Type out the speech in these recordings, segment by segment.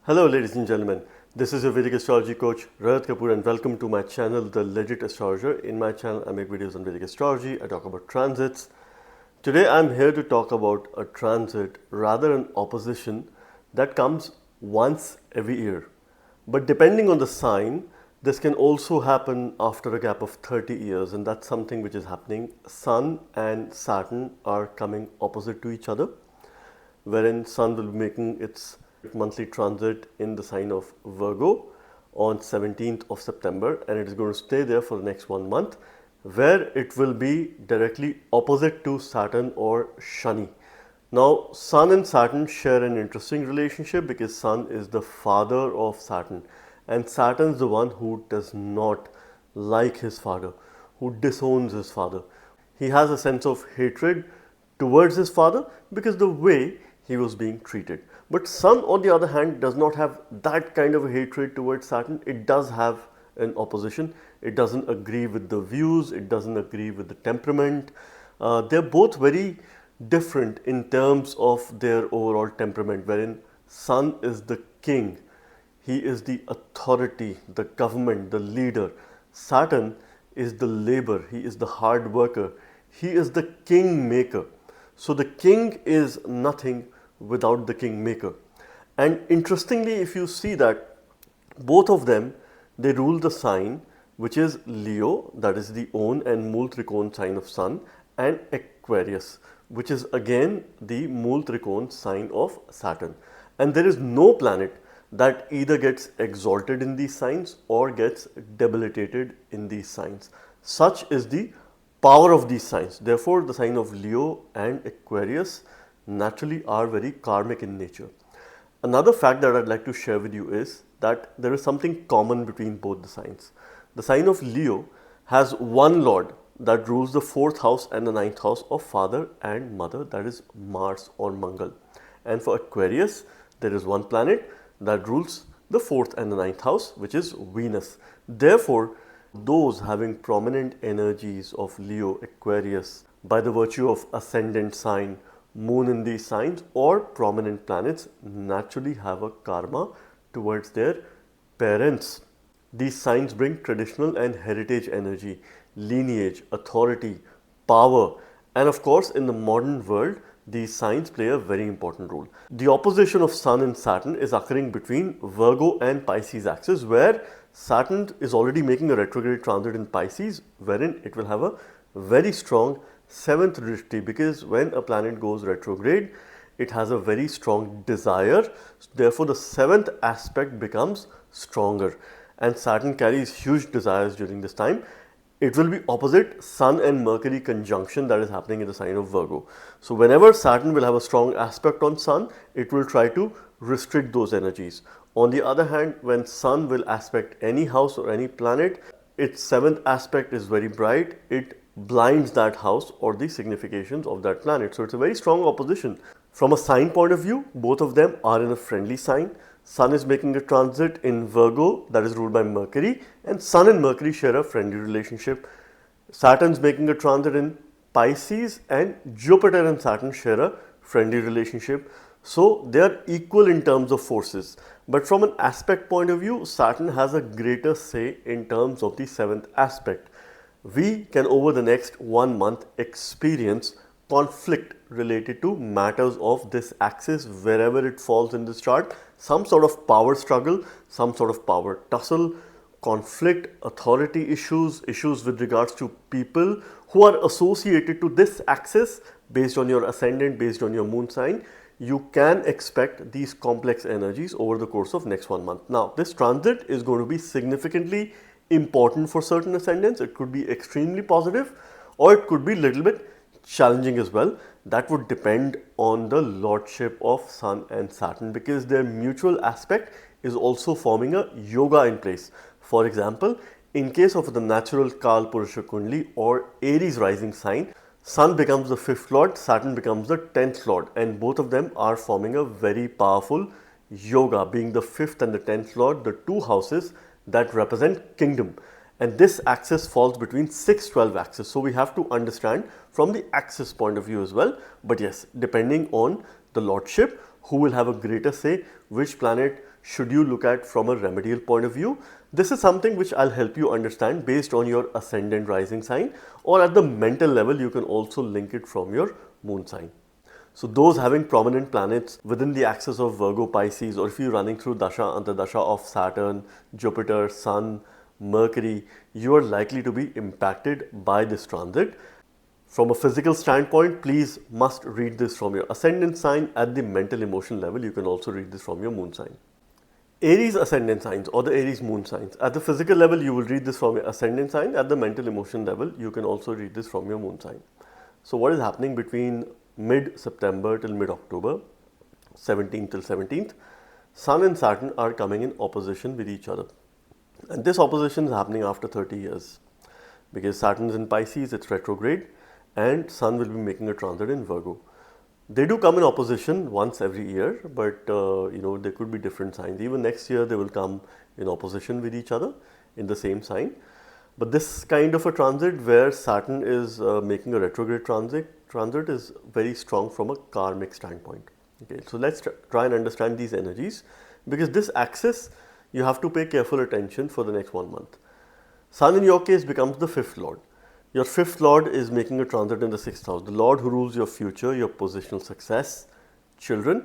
Hello ladies and gentlemen, this is your Vedic astrology coach Rajat Kapoor and welcome to my channel The Legit Astrologer. In my channel I make videos on Vedic astrology, I talk about transits. Today I'm here to talk about a transit, rather an opposition that comes once every year. But depending on the sign, this can also happen after a gap of 30 years, and that's something which is happening. Sun and Saturn are coming opposite to each other, wherein Sun will be making its monthly transit in the sign of Virgo on 17th of September, and it is going to stay there for the next 1 month, where it will be directly opposite to Saturn or Shani. Now, Sun and Saturn share an interesting relationship because Sun is the father of Saturn, and Saturn is the one who does not like his father, who disowns his father. He has a sense of hatred towards his father because the way he was being treated. But Sun, on the other hand, does not have that kind of a hatred towards Saturn. It does have an opposition. It doesn't agree with the views. It doesn't agree with the temperament. They're both very different in terms of their overall temperament, wherein Sun is the king. He is the authority, the government, the leader. Saturn is the labor. He is the hard worker. He is the king maker. So the king is nothing without the kingmaker. And interestingly, if you see that both of them, they rule the sign which is Leo, that is the own and Mool Trikon sign of Sun, and Aquarius, which is again the Mool Trikon sign of Saturn. And there is no planet that either gets exalted in these signs or gets debilitated in these signs. Such is the power of these signs. Therefore, the sign of Leo and Aquarius naturally are very karmic in nature. Another fact that I'd like to share with you is that there is something common between both the signs. The sign of Leo has one lord that rules the 4th house and the 9th house of father and mother, that is Mars or Mangal. And for Aquarius, there is one planet that rules the 4th and the 9th house, which is Venus. Therefore, those having prominent energies of Leo, Aquarius, by the virtue of ascendant sign, moon in these signs, or prominent planets, naturally have a karma towards their parents. These signs bring traditional and heritage energy, lineage, authority, power, and of course in the modern world these signs play a very important role. The opposition of Sun and Saturn is occurring between Virgo and Pisces axis, where Saturn is already making a retrograde transit in Pisces, wherein it will have a very strong 7th drishti, because when a planet goes retrograde, it has a very strong desire. Therefore, the 7th aspect becomes stronger, and Saturn carries huge desires during this time. It will be opposite Sun and Mercury conjunction that is happening in the sign of Virgo. So whenever Saturn will have a strong aspect on Sun, it will try to restrict those energies. On the other hand, when Sun will aspect any house or any planet, its 7th aspect is very bright. It blinds that house or the significations of that planet. So it's a very strong opposition. From a sign point of view, both of them are in a friendly sign. Sun is making a transit in Virgo that is ruled by Mercury, and Sun and Mercury share a friendly relationship. Saturn's making a transit in Pisces, and Jupiter and Saturn share a friendly relationship. So they are equal in terms of forces. But from an aspect point of view, Saturn has a greater say in terms of the 7th aspect. We can over the next 1 month experience conflict related to matters of this axis wherever it falls in this chart. Some sort of power struggle, some sort of power tussle, conflict, authority issues, issues with regards to people who are associated to this axis based on your ascendant, based on your moon sign. You can expect these complex energies over the course of next 1 month. Now, this transit is going to be significantly important for certain ascendants. It could be extremely positive, or it could be a little bit challenging as well. That would depend on the lordship of Sun and Saturn, because their mutual aspect is also forming a yoga in place. For example, in case of the natural Kal Purusha Kundli or Aries rising sign, Sun becomes the 5th lord, Saturn becomes the 10th lord, and both of them are forming a very powerful yoga, being the 5th and the 10th lord, the two houses that represent kingdom. And this axis falls between 6-12 axis. So we have to understand from the axis point of view as well. But yes, depending on the lordship, who will have a greater say, which planet should you look at from a remedial point of view? This is something which I'll help you understand based on your ascendant rising sign, or at the mental level you can also link it from your moon sign. So those having prominent planets within the axis of Virgo-Pisces, or if you're running through Dasha Antardasha of Saturn, Jupiter, Sun, Mercury, you are likely to be impacted by this transit. From a physical standpoint, please must read this from your ascendant sign. At the mental emotion level, you can also read this from your moon sign. Aries ascendant signs or the Aries moon signs. At the physical level, you will read this from your ascendant sign. At the mental emotion level, you can also read this from your moon sign. So what is happening between mid-September till mid-October, 17th till 17th, Sun and Saturn are coming in opposition with each other. And this opposition is happening after 30 years because Saturn is in Pisces, it's retrograde, and Sun will be making a transit in Virgo. They do come in opposition once every year, but there could be different signs. Even next year they will come in opposition with each other in the same sign. But this kind of a transit where Saturn is making a retrograde transit is very strong from a karmic standpoint. Okay, so let's try and understand these energies, because this axis you have to pay careful attention for the next 1 month. Sun in your case becomes the 5th lord. Your 5th lord is making a transit in the 6th house. The lord who rules your future, your positional success, children.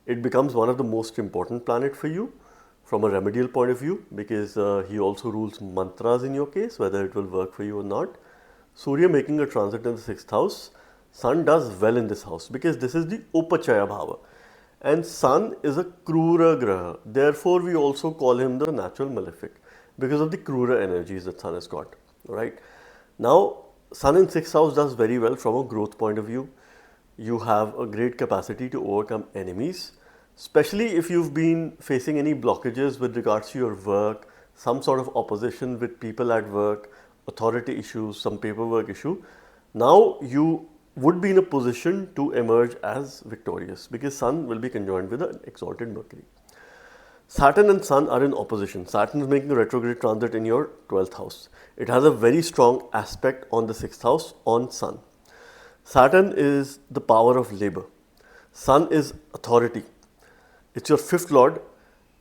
It becomes one of the most important planet for you from a remedial point of view, because he also rules mantras in your case, whether it will work for you or not. Surya making a transit in the 6th house. Sun does well in this house because this is the Upachaya Bhava. And Sun is a Krura Graha. Therefore, we also call him the natural malefic because of the Krura energies that Sun has got. Right? Now, Sun in 6th house does very well from a growth point of view. You have a great capacity to overcome enemies, especially if you've been facing any blockages with regards to your work, some sort of opposition with people at work, authority issues, some paperwork issue. Now you would be in a position to emerge as victorious because Sun will be conjoined with an exalted Mercury. Saturn and Sun are in opposition. Saturn is making a retrograde transit in your 12th house. It has a very strong aspect on the 6th house on Sun. Saturn is the power of labor. Sun is authority. It's your 5th lord,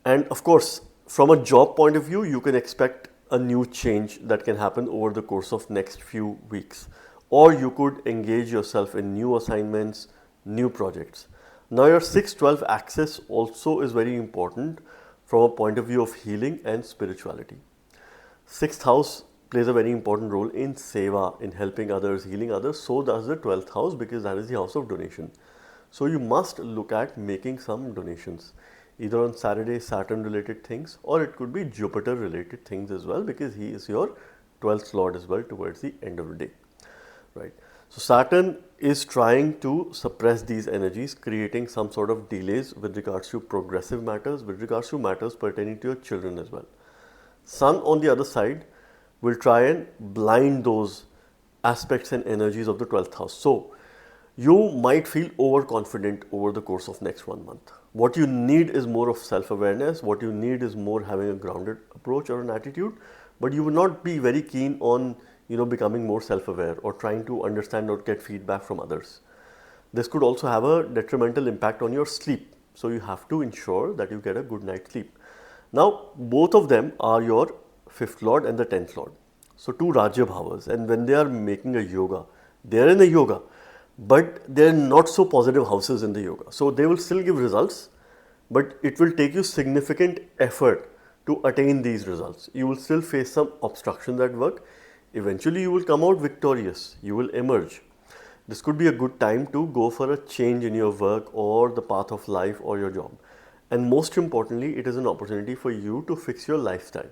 and of course, from a job point of view, you can expect a new change that can happen over the course of next few weeks. Or you could engage yourself in new assignments, new projects. Now your 6-12 axis also is very important from a point of view of healing and spirituality. 6th house plays a very important role in seva, in helping others, healing others. So does the 12th house, because that is the house of donation. So you must look at making some donations, either on Saturday, Saturn related things, or it could be Jupiter related things as well, because he is your 12th lord as well towards the end of the day. Right. So Saturn is trying to suppress these energies, creating some sort of delays with regards to progressive matters, with regards to matters pertaining to your children as well. Sun on the other side will try and blind those aspects and energies of the 12th house. So you might feel overconfident over the course of next 1 month. What you need is more of self-awareness. What you need is more having a grounded approach or an attitude, but you will not be very keen on becoming more self-aware or trying to understand or get feedback from others. This could also have a detrimental impact on your sleep. So you have to ensure that you get a good night's sleep. Now, both of them are your 5th lord and the 10th lord. So two Rajya Bhavas, and when they are making a yoga, they are in a yoga, but they are not so positive houses in the yoga. So they will still give results, but it will take you significant effort to attain these results. You will still face some obstructions at work. Eventually, you will come out victorious. You will emerge. This could be a good time to go for a change in your work or the path of life or your job. And most importantly, it is an opportunity for you to fix your lifestyle,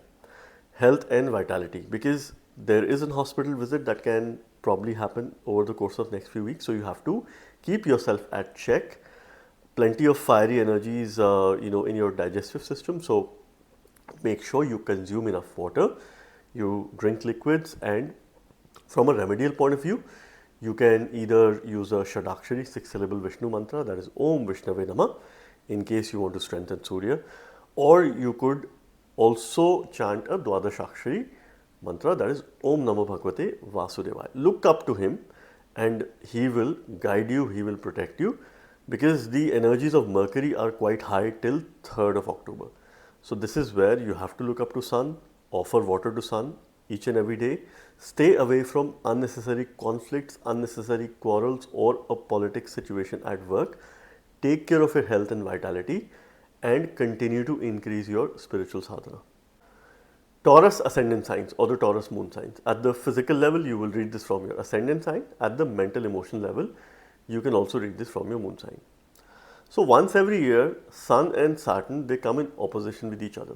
health and vitality, because there is a hospital visit that can probably happen over the course of next few weeks. So you have to keep yourself at check. Plenty of fiery energies, in your digestive system. So make sure you consume enough water. You drink liquids, and from a remedial point of view, you can either use a Shadakshari 6-syllable Vishnu mantra, that is Om Vishnave Namah, in case you want to strengthen Surya, or you could also chant a Dwadashakshari mantra, that is Om Namo Bhagavate Vasudevaya. Look up to him and he will guide you, he will protect you, because the energies of Mercury are quite high till 3rd of October. So this is where you have to look up to Sun, offer water to Sun each and every day, stay away from unnecessary conflicts, unnecessary quarrels or a politics situation at work, take care of your health and vitality, and continue to increase your spiritual sadhana. Taurus ascendant signs or the Taurus moon signs. At the physical level, you will read this from your ascendant sign. At the mental emotional level, you can also read this from your moon sign. So once every year, Sun and Saturn, they come in opposition with each other.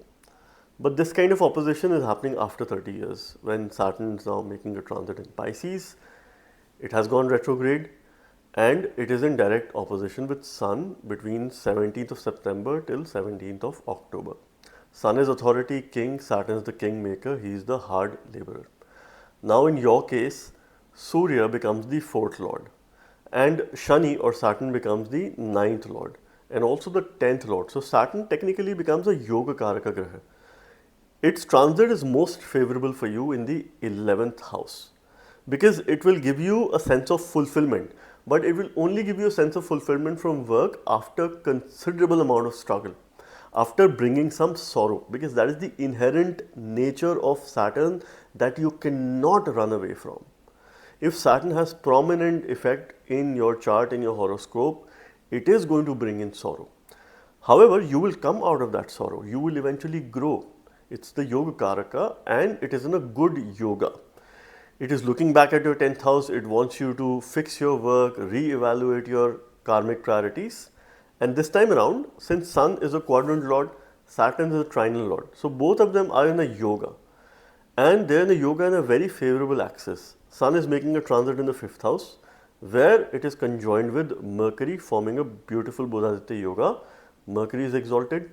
But this kind of opposition is happening after 30 years when Saturn is now making a transit in Pisces. It has gone retrograde and it is in direct opposition with Sun between 17th of September till 17th of October. Sun is authority, king, Saturn is the kingmaker, he is the hard laborer. Now in your case, Surya becomes the 4th lord and Shani or Saturn becomes the 9th lord and also the 10th lord. So Saturn technically becomes a yoga karaka graha. Its transit is most favorable for you in the 11th house because it will give you a sense of fulfillment, but it will only give you a sense of fulfillment from work after considerable amount of struggle, after bringing some sorrow, because that is the inherent nature of Saturn that you cannot run away from. If Saturn has prominent effect in your chart, in your horoscope, it is going to bring in sorrow. However, you will come out of that sorrow, you will eventually grow. It's the yoga karaka and it is in a good yoga. It is looking back at your 10th house, it wants you to fix your work, re-evaluate your karmic priorities. And this time around, since Sun is a quadrant lord, Saturn is a trinal lord. So both of them are in a yoga. And they're in a yoga in a very favorable axis. Sun is making a transit in the 5th house, where it is conjoined with Mercury, forming a beautiful Buddhaditya yoga. Mercury is exalted.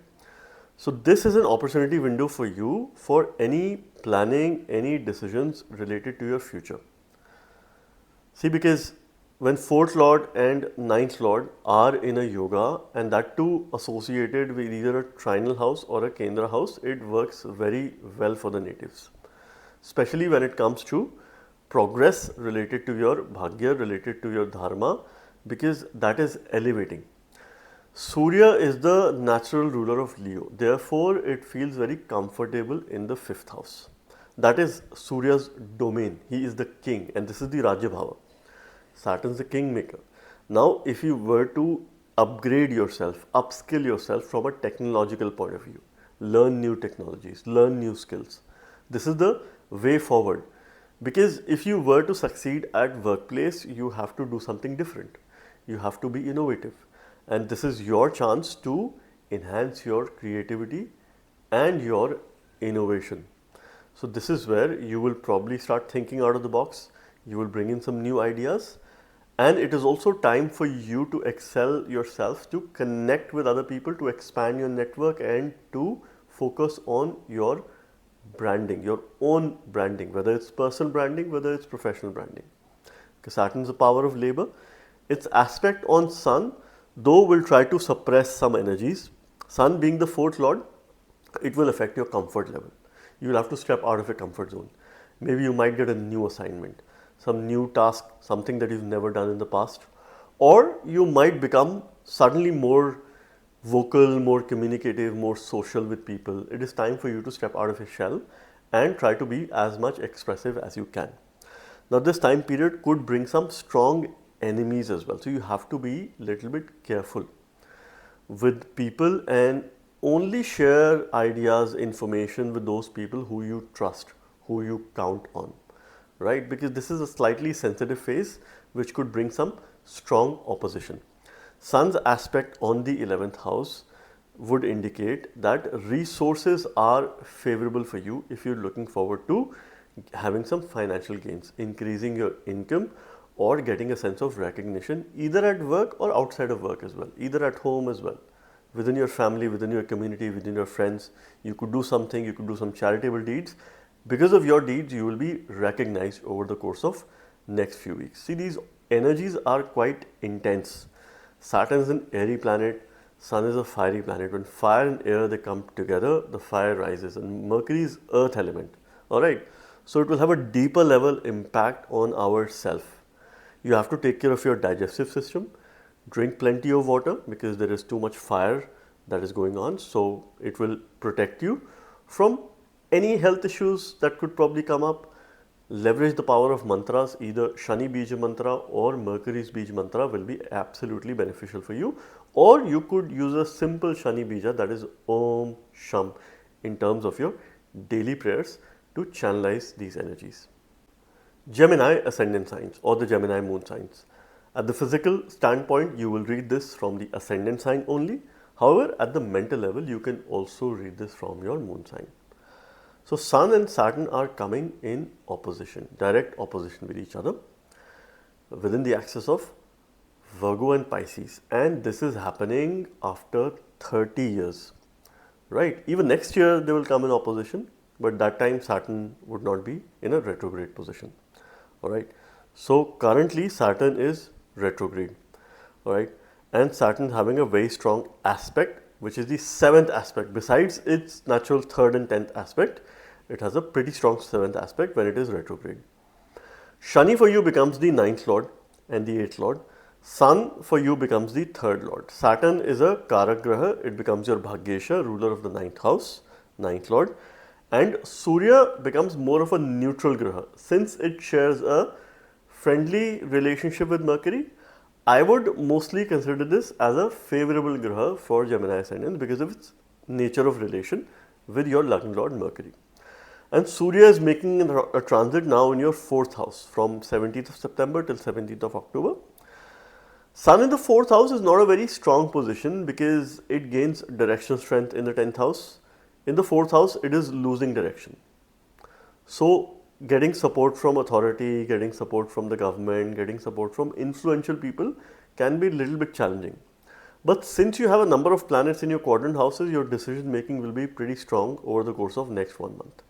So this is an opportunity window for you for any planning, any decisions related to your future. See, because when 4th lord and 9th lord are in a yoga and that too associated with either a trinal house or a kendra house, it works very well for the natives. Especially when it comes to progress related to your bhagya, related to your dharma, because that is elevating. Surya is the natural ruler of Leo, therefore it feels very comfortable in the 5th house. That is Surya's domain, he is the king and this is the Rajya Bhava. Saturn is the kingmaker. Now if you were to upgrade yourself, upskill yourself from a technological point of view, learn new technologies, learn new skills, this is the way forward. Because if you were to succeed at workplace, you have to do something different, you have to be innovative. And this is your chance to enhance your creativity and your innovation. So this is where you will probably start thinking out of the box, you will bring in some new ideas, and it is also time for you to excel yourself, to connect with other people, to expand your network and to focus on your branding, your own branding, whether it's personal branding, whether it's professional branding. Because Saturn is the power of labor. Its aspect on Sun, though, will try to suppress some energies. Sun being the 4th lord, it will affect your comfort level. You will have to step out of your comfort zone. Maybe you might get a new assignment, some new task, something that you've never done in the past, or you might become suddenly more vocal, more communicative, more social with people. It is time for you to step out of your shell and try to be as much expressive as you can. Now this time period could bring some strong enemies as well. So you have to be a little bit careful with people and only share ideas, information with those people who you trust, who you count on, right? Because this is a slightly sensitive phase which could bring some strong opposition. Sun's aspect on the 11th house would indicate that resources are favorable for you if you're looking forward to having some financial gains, increasing your income or getting a sense of recognition either at work or outside of work as well, either at home as well, within your family, within your community, within your friends. You could do something, you could do some charitable deeds. Because of your deeds, you will be recognized over the course of next few weeks. See, these energies are quite intense. Saturn is an airy planet, Sun is a fiery planet. When fire and air, they come together, the fire rises, and Mercury is earth element, alright. So it will have a deeper level impact on our self. You have to take care of your digestive system, drink plenty of water because there is too much fire that is going on. So it will protect you from any health issues that could probably come up. Leverage the power of mantras, either Shani Bija mantra or Mercury's Bij mantra will be absolutely beneficial for you. Or you could use a simple Shani Bija, that is Om Sham, in terms of your daily prayers to channelize these energies. Gemini ascendant signs or the Gemini moon signs. At the physical standpoint, you will read this from the ascendant sign only. However, at the mental level, you can also read this from your moon sign. So Sun and Saturn are coming in opposition, direct opposition with each other within the axis of Virgo and Pisces, and this is happening after 30 years, right? Even next year they will come in opposition, but that time Saturn would not be in a retrograde position, all right? So currently Saturn is retrograde, all right? And Saturn having a very strong aspect, which is the 7th aspect. Besides its natural 3rd and 10th aspect, it has a pretty strong 7th aspect when it is retrograde. Shani for you becomes the 9th lord and the 8th lord. Sun for you becomes the 3rd lord. Saturn is a Karak Graha, it becomes your Bhagyesha, ruler of the 9th house, 9th lord. And Surya becomes more of a neutral Graha. Since it shares a friendly relationship with Mercury, I would mostly consider this as a favorable Graha for Gemini ascendants because of its nature of relation with your Lagna Lord Mercury. And Surya is making a transit now in your 4th house from 17th of September till 17th of October. Sun in the 4th house is not a very strong position because it gains direction strength in the 10th house. In the 4th house, it is losing direction. So getting support from authority, getting support from the government, getting support from influential people can be a little bit challenging. But since you have a number of planets in your quadrant houses, your decision making will be pretty strong over the course of next 1 month.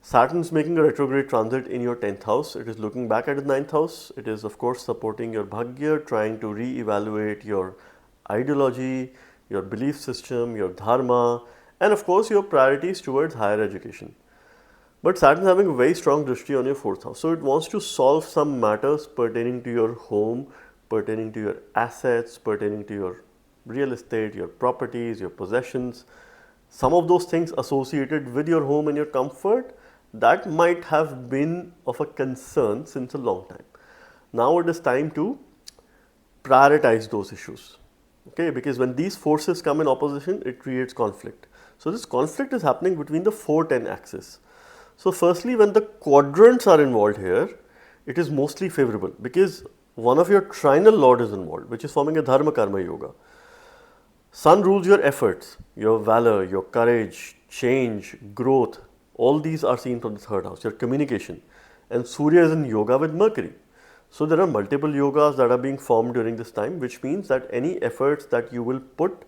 Saturn is making a retrograde transit in your 10th house. It is looking back at the 9th house. It is of course supporting your Bhagya, trying to re-evaluate your ideology, your belief system, your dharma, and of course your priorities towards higher education. But Saturn is having a very strong drishti on your 4th house. So it wants to solve some matters pertaining to your home, pertaining to your assets, pertaining to your real estate, your properties, your possessions. Some of those things associated with your home and your comfort that might have been of a concern since a long time. Now it is time to prioritize those issues, okay? Because when these forces come in opposition, it creates conflict. So this conflict is happening between the 4-10 axis. So firstly, when the quadrants are involved here, it is mostly favorable because one of your trinal lord is involved, which is forming a dharma karma yoga. Sun rules your efforts, your valor, your courage, change, growth. All these are seen from the 3rd house, your communication. And Surya is in yoga with Mercury. So there are multiple yogas that are being formed during this time, which means that any efforts that you will put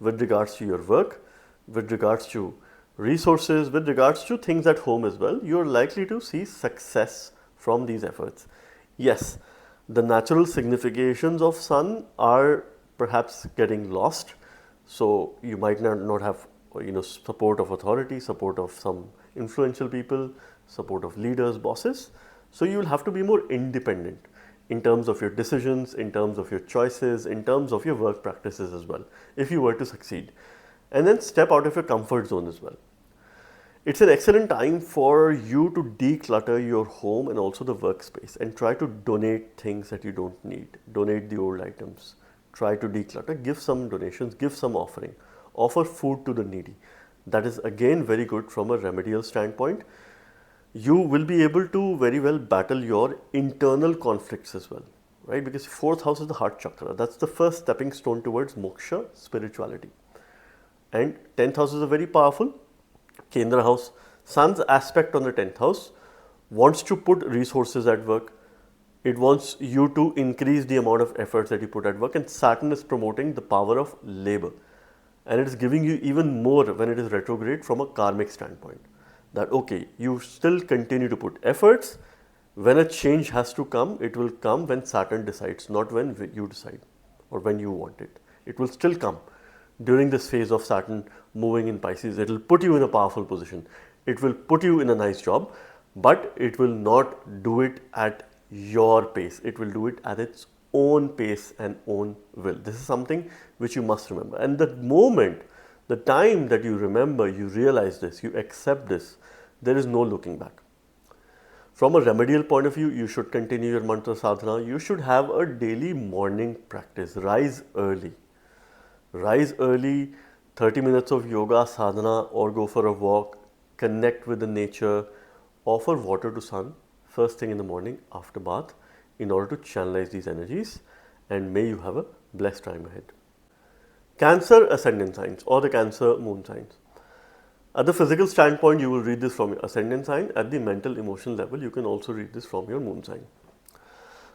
with regards to your work, with regards to resources, with regards to things at home as well, you are likely to see success from these efforts. Yes, the natural significations of Sun are perhaps getting lost. So you might not have support of authority, support of some influential people, support of leaders, bosses. So you will have to be more independent in terms of your decisions, in terms of your choices, in terms of your work practices as well, if you were to succeed. And then step out of your comfort zone as well. It's an excellent time for you to declutter your home and also the workspace and try to donate things that you don't need. Donate the old items. Try to declutter, give some donations, give some offering. Offer food to the needy. That is again very good from a remedial standpoint. You will be able to very well battle your internal conflicts as well, right? Because 4th house is the heart chakra. That's the first stepping stone towards moksha, spirituality. And 10th house is a very powerful Kendra house. Sun's aspect on the 10th house wants to put resources at work. It wants you to increase the amount of efforts that you put at work, and Saturn is promoting the power of labor. And it is giving you even more when it is retrograde from a karmic standpoint. That okay, you still continue to put efforts. When a change has to come, it will come when Saturn decides, not when you decide or when you want it. It will still come. During this phase of Saturn moving in Pisces, it will put you in a powerful position. It will put you in a nice job, but it will not do it at your pace. It will do it at its own pace and own will. This is something which you must remember. And the moment, the time that you remember, you realize this, you accept this, there is no looking back. From a remedial point of view, you should continue your mantra sadhana. You should have a daily morning practice. Rise early. Rise early, 30 minutes of yoga, sadhana, or go for a walk. Connect with the nature. Offer water to sun first thing in the morning after bath in order to channelize these energies, and may you have a blessed time ahead. Cancer ascendant signs or the Cancer moon signs. At the physical standpoint, you will read this from your ascendant sign. At the mental emotional level, you can also read this from your moon sign.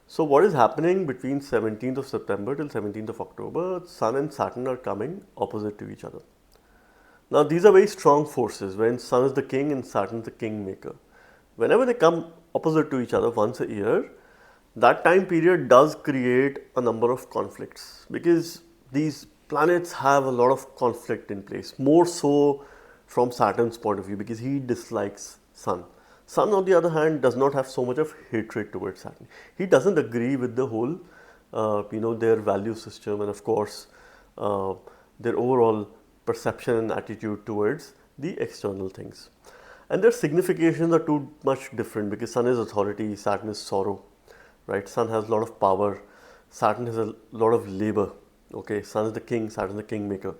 So what is happening between 17th of September till 17th of October? Sun and Saturn are coming opposite to each other. Now these are very strong forces when Sun is the king and Saturn is the kingmaker. Whenever they come opposite to each other once a year, that time period does create a number of conflicts because these planets have a lot of conflict in place, more so from Saturn's point of view because he dislikes Sun. Sun, on the other hand, does not have so much of hatred towards Saturn. He doesn't agree with the whole, their value system and of course their overall perception and attitude towards the external things. And their significations are too much different because Sun is authority, Saturn is sorrow, right? Sun has a lot of power, Saturn has a lot of labor. Okay, Sun is the king, Saturn is the kingmaker.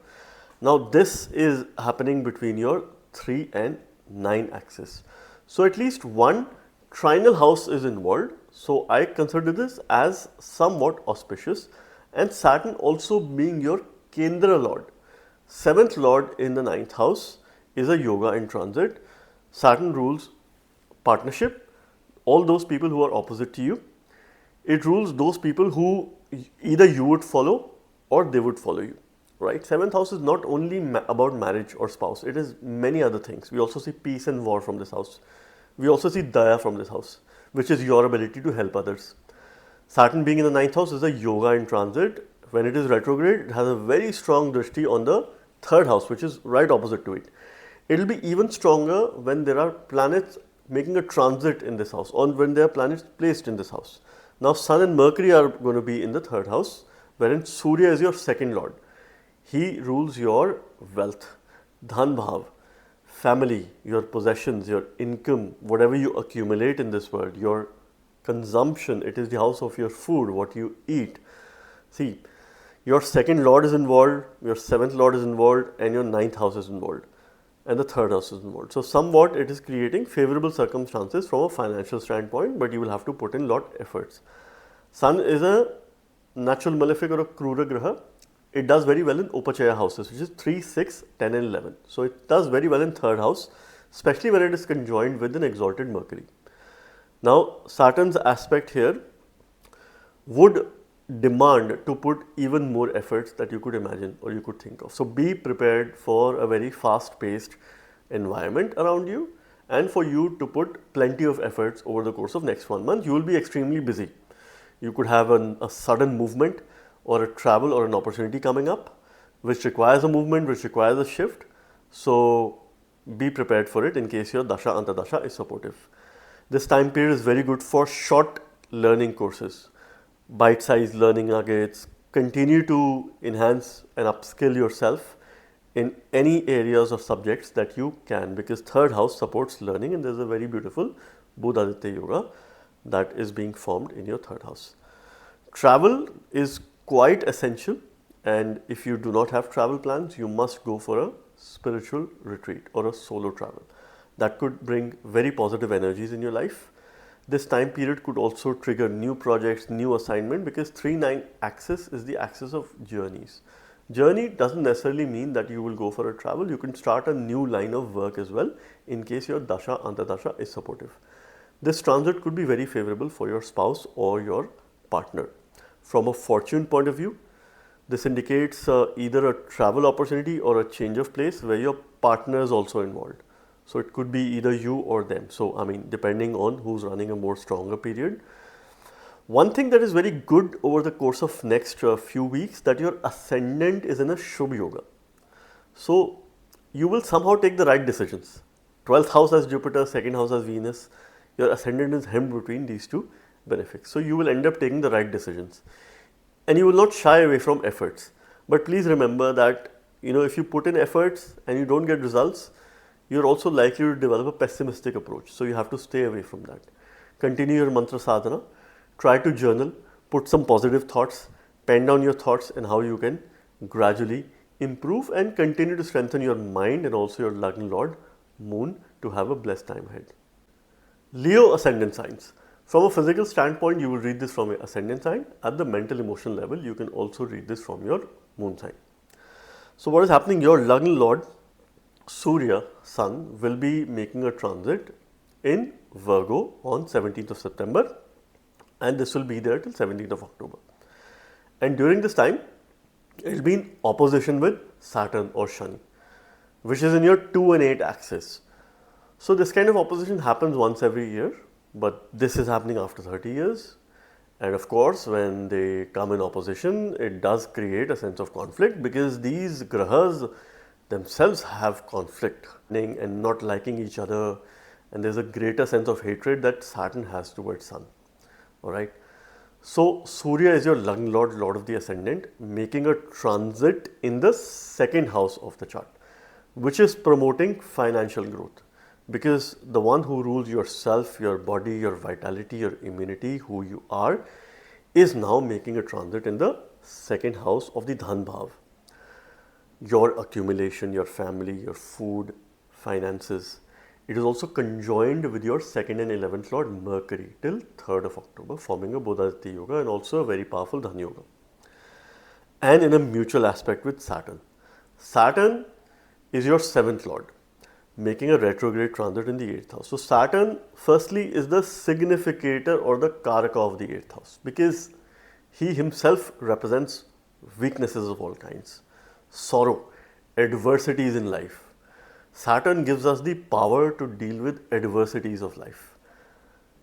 Now this is happening between your 3 and 9 axis. So at least one trinal house is involved. So I consider this as somewhat auspicious, and Saturn also being your Kendra Lord. 7th Lord in the 9th house is a yoga in transit. Saturn rules partnership, all those people who are opposite to you. It rules those people who either you would follow or they would follow you. Right? 7th house is not only about marriage or spouse, it is many other things. We also see peace and war from this house. We also see Daya from this house, which is your ability to help others. Saturn being in the 9th house is a yoga in transit. When it is retrograde, it has a very strong drishti on the 3rd house, which is right opposite to it. It will be even stronger when there are planets making a transit in this house or when there are planets placed in this house. Now Sun and Mercury are going to be in the 3rd house, wherein Surya is your 2nd Lord. He rules your wealth, dhan bhav, family, your possessions, your income, whatever you accumulate in this world, your consumption. It is the house of your food, what you eat. See, your 2nd Lord is involved, your 7th Lord is involved, and your 9th house is involved, and the 3rd house is involved. So somewhat it is creating favorable circumstances from a financial standpoint, but you will have to put in lot efforts. Sun is a natural malefic or a Krura Graha. It does very well in Upachaya houses, which is 3, 6, 10 and 11. So it does very well in 3rd house, especially when it is conjoined with an exalted Mercury. Now Saturn's aspect here would demand to put even more efforts that you could imagine or you could think of. So be prepared for a very fast paced environment around you and for you to put plenty of efforts over the course of next 1 month. You will be extremely busy. You could have a sudden movement or a travel or an opportunity coming up which requires a movement, which requires a shift. So be prepared for it in case your Dasha Antardasha is supportive. This time period is very good for short learning courses, bite-sized learning nuggets. Continue to enhance and upskill yourself in any areas of subjects that you can, because 3rd house supports learning and there is a very beautiful Buddha-Aditya Yoga that is being formed in your 3rd house. Travel is quite essential, and if you do not have travel plans, you must go for a spiritual retreat or a solo travel. That could bring very positive energies in your life. This time period could also trigger new projects, new assignment, because 3-9 axis is the axis of journeys. Journey doesn't necessarily mean that you will go for a travel. You can start a new line of work as well in case your Dasha Antardasha is supportive. This transit could be very favorable for your spouse or your partner. From a fortune point of view, this indicates either a travel opportunity or a change of place where your partner is also involved. So it could be either you or them. So I mean, depending on who's running a more stronger period. One thing that is very good over the course of next few weeks, that your ascendant is in a Shubh Yoga. So you will somehow take the right decisions. 12th house has Jupiter, 2nd house has Venus. Your ascendant is hemmed between these two benefic. So you will end up taking the right decisions and you will not shy away from efforts. But please remember that, if you put in efforts and you don't get results, you're also likely to develop a pessimistic approach. So you have to stay away from that. Continue your mantra sadhana, try to journal, put some positive thoughts, pen down your thoughts and how you can gradually improve and continue to strengthen your mind and also your Lagna Lord Moon to have a blessed time ahead. Leo ascendant signs. From a physical standpoint, you will read this from your ascendant sign. At the mental emotional level, you can also read this from your moon sign. So what is happening? Your Lagna Lord Surya, Sun, will be making a transit in Virgo on 17th of September and this will be there till 17th of October. And during this time, it will be in opposition with Saturn or Shani, which is in your 2 and 8 axis. So this kind of opposition happens once every year, but this is happening after 30 years. And of course, when they come in opposition, it does create a sense of conflict because these grahas themselves have conflict and not liking each other. And there's a greater sense of hatred that Saturn has towards Sun. Alright. So Surya is your Lagna Lord, Lord of the Ascendant, making a transit in the second house of the chart, which is promoting financial growth. Because the one who rules yourself, your body, your vitality, your immunity, who you are, is now making a transit in the second house of the Dhan Bhav. Your accumulation, your family, your food, finances. It is also conjoined with your 2nd and 11th Lord Mercury till 3rd of October, forming a Bodhaditya Yoga and also a very powerful Dhan Yoga. And in a mutual aspect with Saturn. Saturn is your 7th Lord, making a retrograde transit in the 8th house. So Saturn firstly is the significator or the karaka of the 8th house because he himself represents weaknesses of all kinds, sorrow, adversities in life. Saturn gives us the power to deal with adversities of life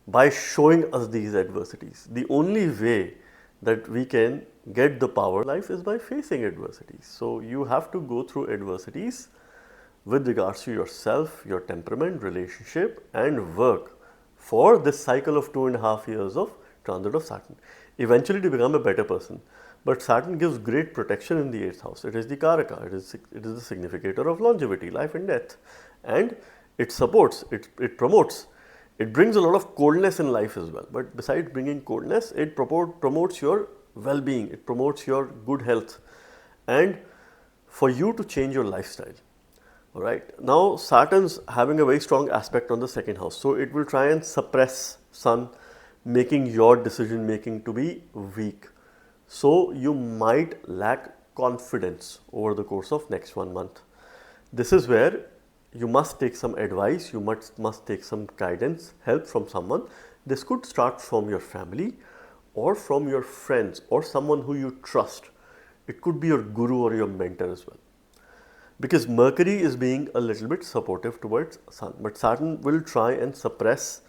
by showing us these adversities. The only way that we can get the power in life is by facing adversities. So you have to go through adversities with regards to yourself, your temperament, relationship and work for this cycle of 2.5 years of transit of Saturn, eventually to become a better person. But Saturn gives great protection in the 8th house. It is the karaka, it is the significator of longevity, life and death. And it supports, it promotes, it brings a lot of coldness in life as well. But besides bringing coldness, it promotes your well-being, it promotes your good health and for you to change your lifestyle. Alright, now Saturn's having a very strong aspect on the 2nd house. So it will try and suppress Sun, making your decision making to be weak. So you might lack confidence over the course of next 1 month. This is where you must take some advice, you must take some guidance, help from someone. This could start from your family or from your friends or someone who you trust. It could be your guru or your mentor as well. Because Mercury is being a little bit supportive towards Sun, but Saturn will try and suppress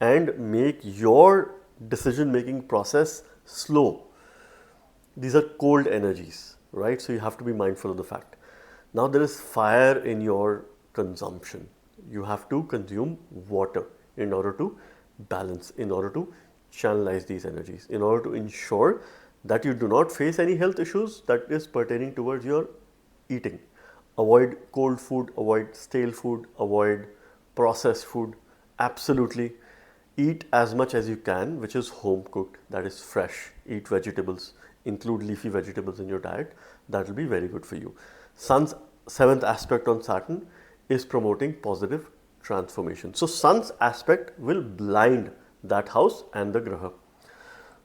and make your decision making process slow. These are cold energies, right? So you have to be mindful of the fact. Now there is fire in your consumption. You have to consume water in order to balance, in order to channelize these energies, in order to ensure that you do not face any health issues that is pertaining towards your eating. Avoid cold food, avoid stale food, avoid processed food. Absolutely. Eat as much as you can, which is home cooked, that is fresh. Eat vegetables, include leafy vegetables in your diet. That will be very good for you. Sun's 7th aspect on Saturn is promoting positive transformation. So Sun's aspect will blind that house and the graha.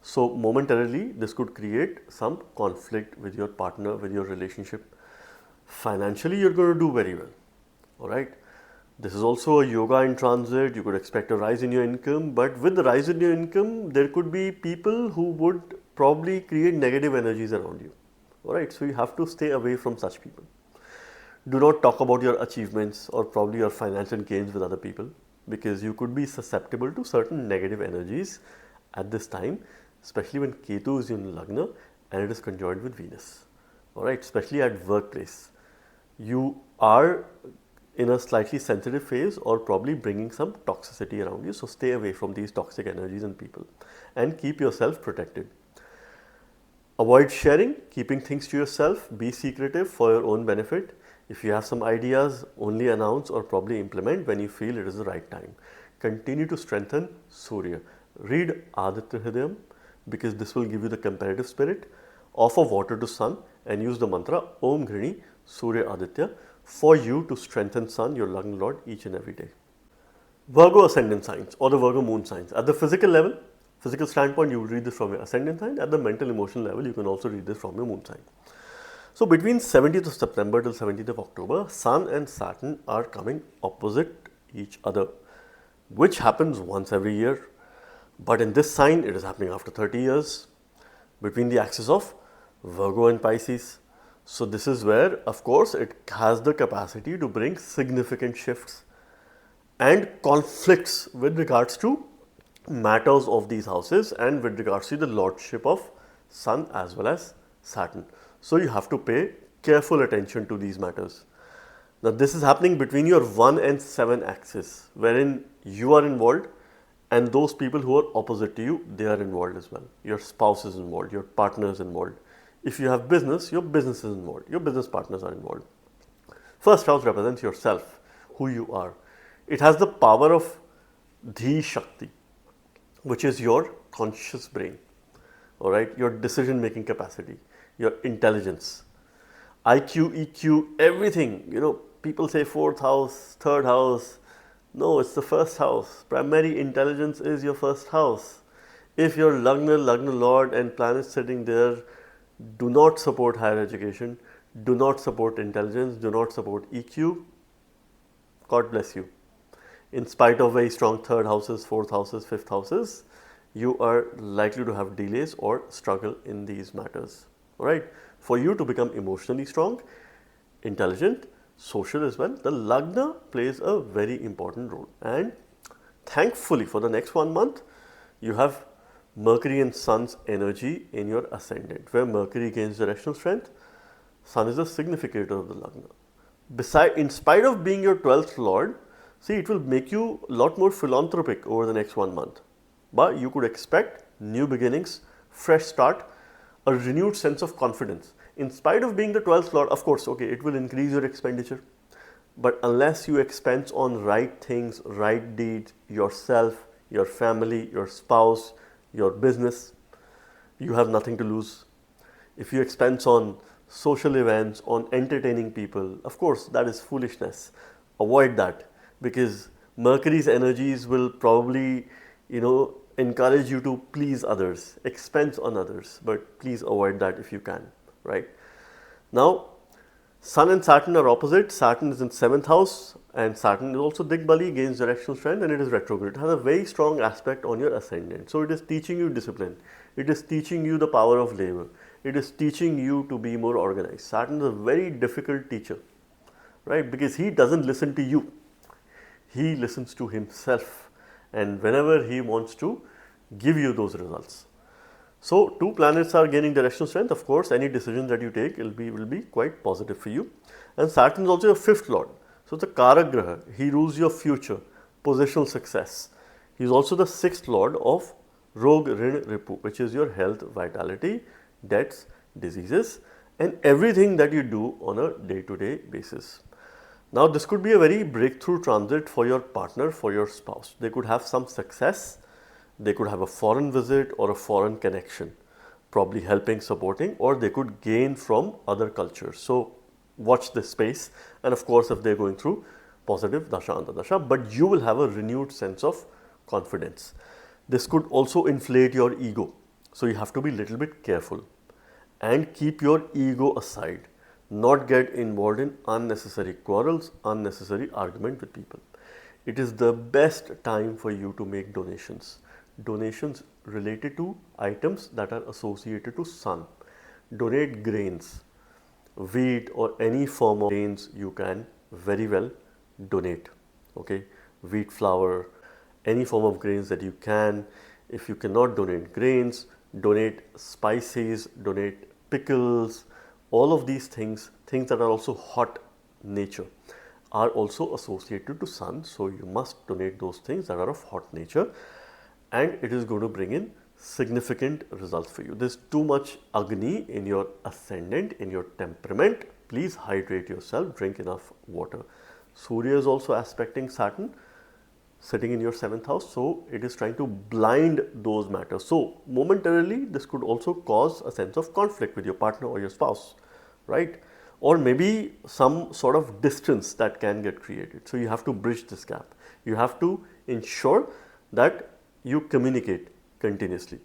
So momentarily this could create some conflict with your partner, with your relationship. Financially you're going to do very well. Alright. This is also a yoga in transit. You could expect a rise in your income, but with the rise in your income, there could be people who would probably create negative energies around you. Alright, so you have to stay away from such people. Do not talk about your achievements or probably your financial gains with other people because you could be susceptible to certain negative energies at this time, especially when Ketu is in Lagna and it is conjoined with Venus. Alright, especially at workplace. You are in a slightly sensitive phase or probably bringing some toxicity around you. So stay away from these toxic energies and people and keep yourself protected. Avoid sharing, keeping things to yourself, be secretive for your own benefit. If you have some ideas, only announce or probably implement when you feel it is the right time. Continue to strengthen Surya. Read Aditya Hridayam because this will give you the competitive spirit. Offer water to Sun and use the mantra Om Grini Surya Aditya for you to strengthen Sun, your Lagna Lord, each and every day. Virgo ascendant signs or the Virgo moon signs. At the physical level, physical standpoint, you will read this from your ascendant sign. At the mental emotional level, you can also read this from your moon sign. So between 17th of September till 17th of October, Sun and Saturn are coming opposite each other, which happens once every year. But in this sign, it is happening after 30 years between the axis of Virgo and Pisces. So this is where, of course, it has the capacity to bring significant shifts and conflicts with regards to matters of these houses and with regards to the lordship of Sun as well as Saturn. So you have to pay careful attention to these matters. Now this is happening between your 1 and 7 axis, wherein you are involved and those people who are opposite to you, they are involved as well. Your spouse is involved, your partner is involved. If you have business, your business is involved, your business partners are involved. First house represents yourself, who you are. It has the power of Dhi Shakti, which is your conscious brain, all right, your decision making capacity, your intelligence, IQ, EQ, everything. You know, people say 4th house, 3rd house. No, it's the 1st house. Primary intelligence is your 1st house. If your Lagna Lord and planets sitting there do not support higher education, do not support intelligence, do not support EQ, God bless you. In spite of very strong 3rd houses, 4th houses, 5th houses, you are likely to have delays or struggle in these matters. All right. For you to become emotionally strong, intelligent, social as well, the Lagna plays a very important role. And thankfully, for the next 1 month, you have Mercury and Sun's energy in your ascendant, where Mercury gains directional strength, Sun is a significator of the Lagna. In spite of being your 12th Lord, see, it will make you a lot more philanthropic over the next 1 month. But you could expect new beginnings, fresh start, a renewed sense of confidence. In spite of being the 12th Lord, of course, okay, it will increase your expenditure. But unless you expense on right things, right deeds, yourself, your family, your spouse, your business, you have nothing to lose. If you expense on social events, on entertaining people, of course, that is foolishness. Avoid that, because Mercury's energies will probably, encourage you to please others, expense on others, but please avoid that if you can, right? Now, Sun and Saturn are opposite. Saturn is in 7th house and Saturn is also Digbali, gains directional strength, and it is retrograde. It has a very strong aspect on your ascendant. So it is teaching you discipline. It is teaching you the power of labor. It is teaching you to be more organized. Saturn is a very difficult teacher, right? Because he doesn't listen to you. He listens to himself, and whenever he wants to give you those results. So, 2 planets are gaining directional strength. Of course, any decision that you take will be quite positive for you. And Saturn is also your 5th Lord. So, it's a Karak Graha. He rules your future, positional success. He is also the 6th Lord of Rog Rin Ripu, which is your health, vitality, debts, diseases, and everything that you do on a day-to-day basis. Now, this could be a very breakthrough transit for your partner, for your spouse. They could have some success. They could have a foreign visit or a foreign connection, probably helping, supporting, or they could gain from other cultures. So, watch this space. And of course, if they're going through positive Dasha Antardasha, but you will have a renewed sense of confidence. This could also inflate your ego. So, you have to be a little bit careful and keep your ego aside. Not get involved in unnecessary quarrels, unnecessary argument with people. It is the best time for you to make donations. Donations related to items that are associated to Sun. Donate grains, wheat or any form of grains you can very well donate. Okay, wheat flour, any form of grains that you can. If you cannot donate grains, donate spices, donate pickles, all of these things that are also hot nature. are also associated to Sun. So you must donate those things that are of hot nature, and it is going to bring in significant results for you. There's too much Agni in your ascendant, in your temperament. Please hydrate yourself, drink enough water. Surya is also aspecting Saturn, sitting in your 7th house, so it is trying to blind those matters. So momentarily this could also cause a sense of conflict with your partner or your spouse, right? Or maybe some sort of distance that can get created. So you have to bridge this gap. You have to ensure that you communicate continuously.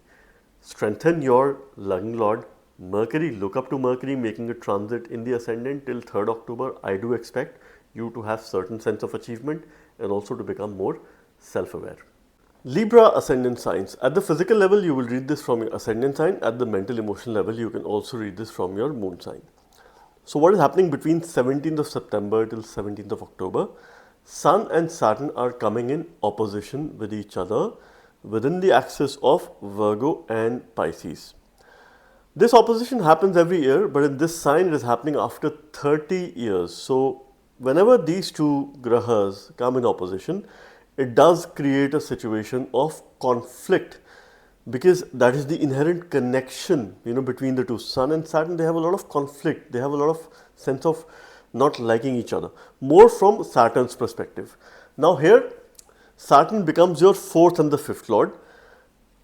Strengthen your loving Lord Mercury. Look up to Mercury making a transit in the ascendant till 3rd October. I do expect you to have certain sense of achievement and also to become more self-aware. Libra ascendant signs. At the physical level, you will read this from your ascendant sign. At the mental emotional level, you can also read this from your moon sign. So what is happening between 17th of September till 17th of October? Sun and Saturn are coming in opposition with each other within the axis of Virgo and Pisces. This opposition happens every year, but in this sign it is happening after 30 years. So whenever these two grahas come in opposition, it does create a situation of conflict, because that is the inherent connection, between the two. Sun and Saturn, they have a lot of conflict. They have a lot of sense of not liking each other, more from Saturn's perspective. Now here, Saturn becomes your 4th and the 5th lord,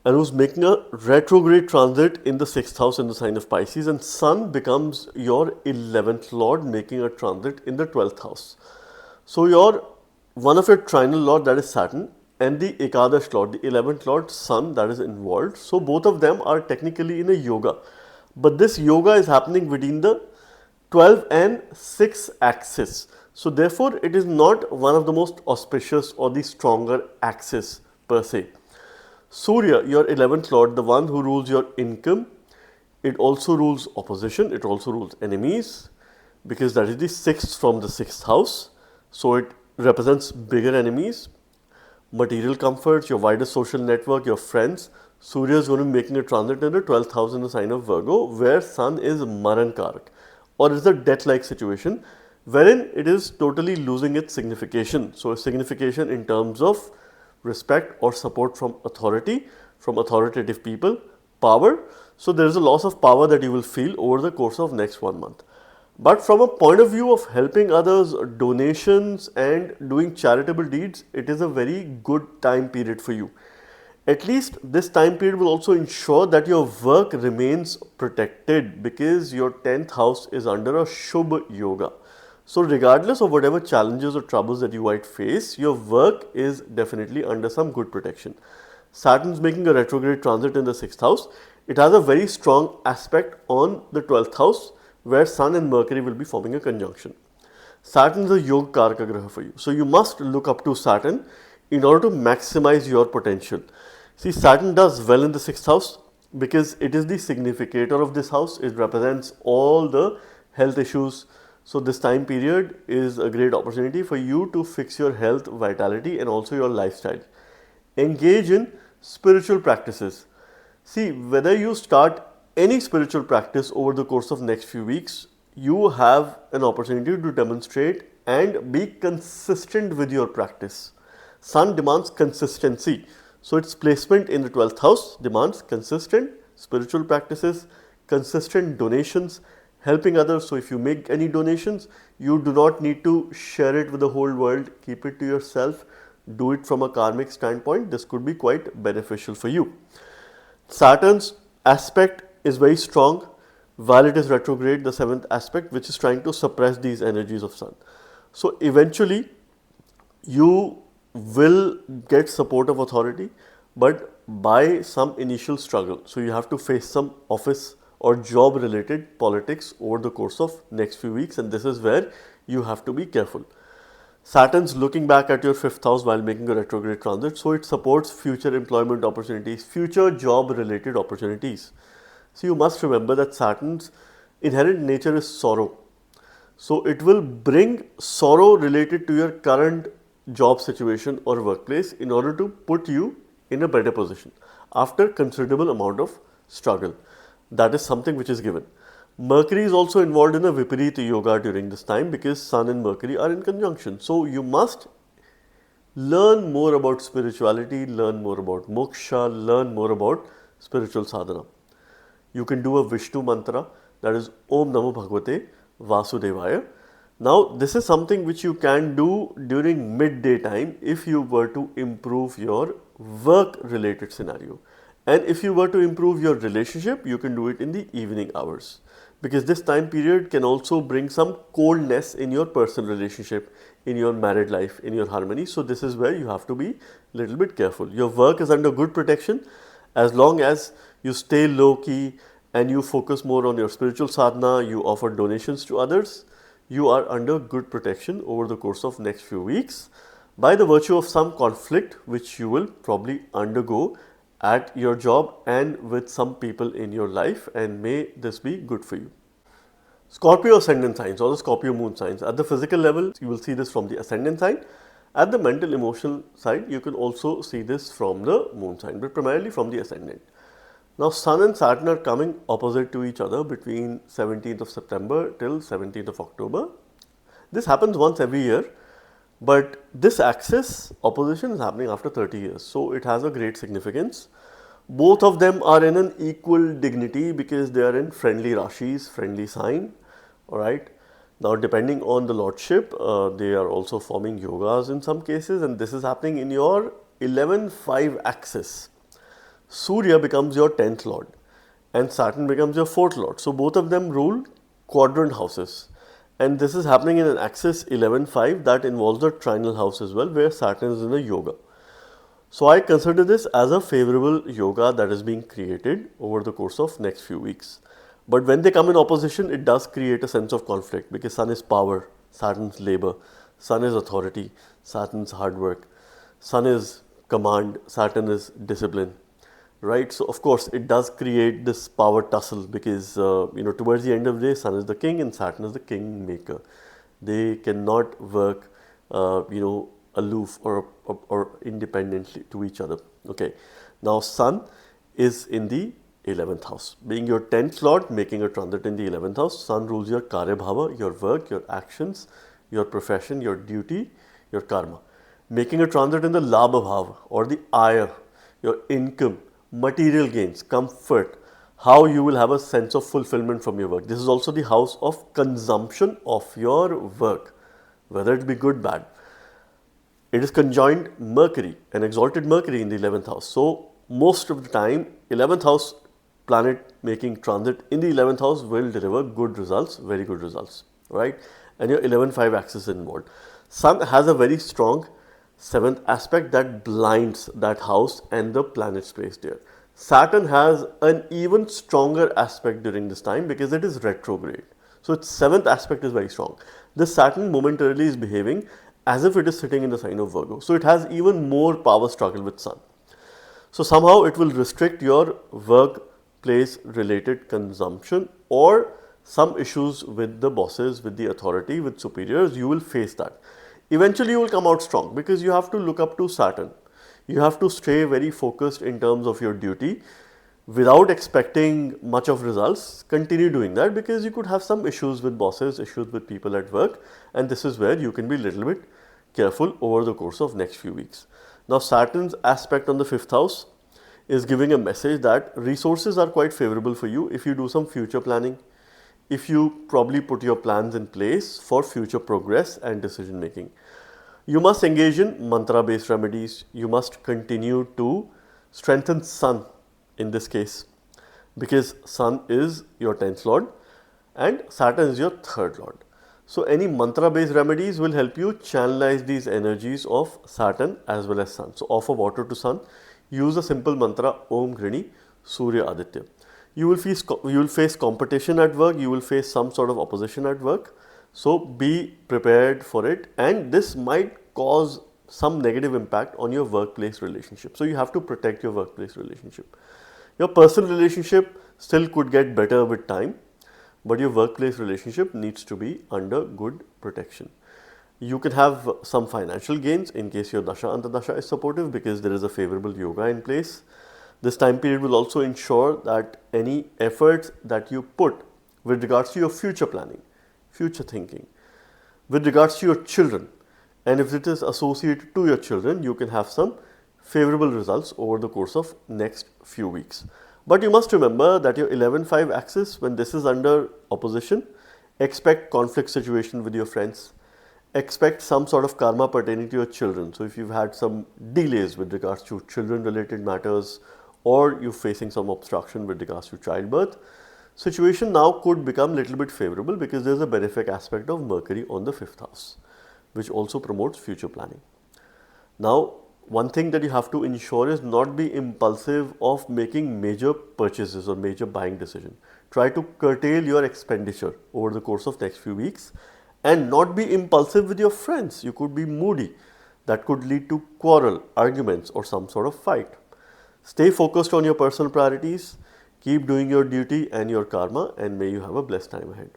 and who's making a retrograde transit in the 6th house in the sign of Pisces, and Sun becomes your 11th lord making a transit in the 12th house. So one of your trinal lord, that is Saturn, and the Ekadash lord, the 11th lord Sun, that is involved. So both of them are technically in a yoga, but this yoga is happening between the 12 and 6 axis. So therefore it is not one of the most auspicious or the stronger axis per se. Surya, your 11th lord, the one who rules your income, it also rules opposition, it also rules enemies, because that is the 6th from the 6th house. So it represents bigger enemies, material comforts, your wider social network, your friends. Surya is going to be making a transit in the 12th house in the sign of Virgo, where Sun is Maran Karak, or is a death-like situation, wherein it is totally losing its signification. So signification in terms of respect or support from authority, from authoritative people, power. So there is a loss of power that you will feel over the course of next 1 month. But from a point of view of helping others, donations and doing charitable deeds, it is a very good time period for you. At least this time period will also ensure that your work remains protected, because your 10th house is under a Shubh Yoga. So regardless of whatever challenges or troubles that you might face, your work is definitely under some good protection. Saturn is making a retrograde transit in the 6th house. It has a very strong aspect on the 12th house, where Sun and Mercury will be forming a conjunction. Saturn is a Yoga Karaka Graha for you. So you must look up to Saturn in order to maximize your potential. See, Saturn does well in the 6th house because it is the significator of this house. It represents all the health issues. So this time period is a great opportunity for you to fix your health, vitality and also your lifestyle. Engage in spiritual practices. See, whether you start any spiritual practice over the course of next few weeks, you have an opportunity to demonstrate and be consistent with your practice. Sun demands consistency. So its placement in the 12th house demands consistent spiritual practices, consistent donations, helping others. So if you make any donations, you do not need to share it with the whole world. Keep it to yourself. Do it from a karmic standpoint. This could be quite beneficial for you. Saturn's aspect is very strong while it is retrograde, the 7th aspect, which is trying to suppress these energies of Sun. So eventually you will get support of authority, but by some initial struggle. So you have to face some office or job related politics over the course of next few weeks, and this is where you have to be careful. Saturn's looking back at your 5th house while making a retrograde transit, so it supports future employment opportunities, future job related opportunities. So you must remember that Saturn's inherent nature is sorrow. So it will bring sorrow related to your current job situation or workplace in order to put you in a better position after considerable amount of struggle. That is something which is given. Mercury is also involved in a Viparita yoga during this time because Sun and Mercury are in conjunction. So you must learn more about spirituality, learn more about moksha, learn more about spiritual sadhana. You can do a Vishnu mantra, that is Om Namo Bhagavate Vasudevaya. Now, this is something which you can do during midday time if you were to improve your work related scenario. And if you were to improve your relationship, you can do it in the evening hours. Because this time period can also bring some coldness in your personal relationship, in your married life, in your harmony. So this is where you have to be a little bit careful. Your work is under good protection as long as you stay low key and you focus more on your spiritual sadhana, you offer donations to others, you are under good protection over the course of next few weeks by the virtue of some conflict which you will probably undergo at your job and with some people in your life, and may this be good for you. Scorpio ascendant signs or the Scorpio moon signs. At the physical level, you will see this from the ascendant sign. At the mental emotional side, you can also see this from the moon sign, but primarily from the ascendant. Now, Sun and Saturn are coming opposite to each other between 17th of September till 17th of October. This happens once every year, but this axis opposition is happening after 30 years. So, it has a great significance. Both of them are in an equal dignity because they are in friendly rashis, friendly sign. Alright. Now, depending on the lordship, they are also forming yogas in some cases, and this is happening in your 11-5 axis. Surya becomes your 10th lord and Saturn becomes your 4th lord. So, both of them rule quadrant houses, and this is happening in an axis 11-5 that involves the trinal house as well, where Saturn is in a yoga. So, I consider this as a favorable yoga that is being created over the course of next few weeks. But when they come in opposition, it does create a sense of conflict because Sun is power, Saturn's labor, Sun is authority, Saturn's hard work, Sun is command, Saturn is discipline. Right, so of course it does create this power tussle because towards the end of the day, Sun is the king and Saturn is the king maker. They cannot work, aloof or independently to each other. Okay, now Sun is in the 11th house, being your 10th lord, making a transit in the 11th house. Sun rules your karya bhava, your work, your actions, your profession, your duty, your karma. Making a transit in the labha bhava or the aya, your income, material gains, comfort, how you will have a sense of fulfillment from your work. This is also the house of consumption of your work, whether it be good, bad. It is conjoined Mercury, an exalted Mercury in the 11th house. So, most of the time, 11th house planet making transit in the 11th house will deliver good results, very good results, right? And your 11-5 axis is involved. Sun has a very strong 7th aspect that blinds that house and the planets placed there. Saturn has an even stronger aspect during this time because it is retrograde. So its 7th aspect is very strong. This Saturn momentarily is behaving as if it is sitting in the sign of Virgo. So it has even more power struggle with Sun. So somehow it will restrict your workplace related consumption or some issues with the bosses, with the authority, with superiors. You will face that. Eventually you will come out strong because you have to look up to Saturn. You have to stay very focused in terms of your duty without expecting much of results. Continue doing that because you could have some issues with bosses, issues with people at work, and this is where you can be a little bit careful over the course of next few weeks. Now, Saturn's aspect on the 5th house is giving a message that resources are quite favorable for you if you do some future planning, if you probably put your plans in place for future progress and decision making. You must engage in mantra based remedies. You must continue to strengthen Sun in this case because Sun is your 10th lord and Saturn is your 3rd lord. So any mantra based remedies will help you channelize these energies of Saturn as well as Sun. So offer water to Sun, use a simple mantra Om Grini Surya Aditya. You will face competition at work, you will face some sort of opposition at work. So be prepared for it, and this might cause some negative impact on your workplace relationship. So you have to protect your workplace relationship. Your personal relationship still could get better with time, but your workplace relationship needs to be under good protection. You can have some financial gains in case your Dasha Antardasha is supportive because there is a favorable yoga in place. This time period will also ensure that any efforts that you put with regards to your future planning, future thinking, with regards to your children. And if it is associated to your children, you can have some favorable results over the course of next few weeks. But you must remember that your 11-5 axis, when this is under opposition, expect conflict situation with your friends, expect some sort of karma pertaining to your children. So if you've had some delays with regards to children related matters, or you're facing some obstruction with regards to childbirth, situation now could become a little bit favorable because there's a benefic aspect of Mercury on the 5th house, which also promotes future planning. Now, one thing that you have to ensure is not be impulsive of making major purchases or major buying decision. Try to curtail your expenditure over the course of next few weeks and not be impulsive with your friends. You could be moody. That could lead to quarrel, arguments, or some sort of fight. Stay focused on your personal priorities, keep doing your duty and your karma, and may you have a blessed time ahead.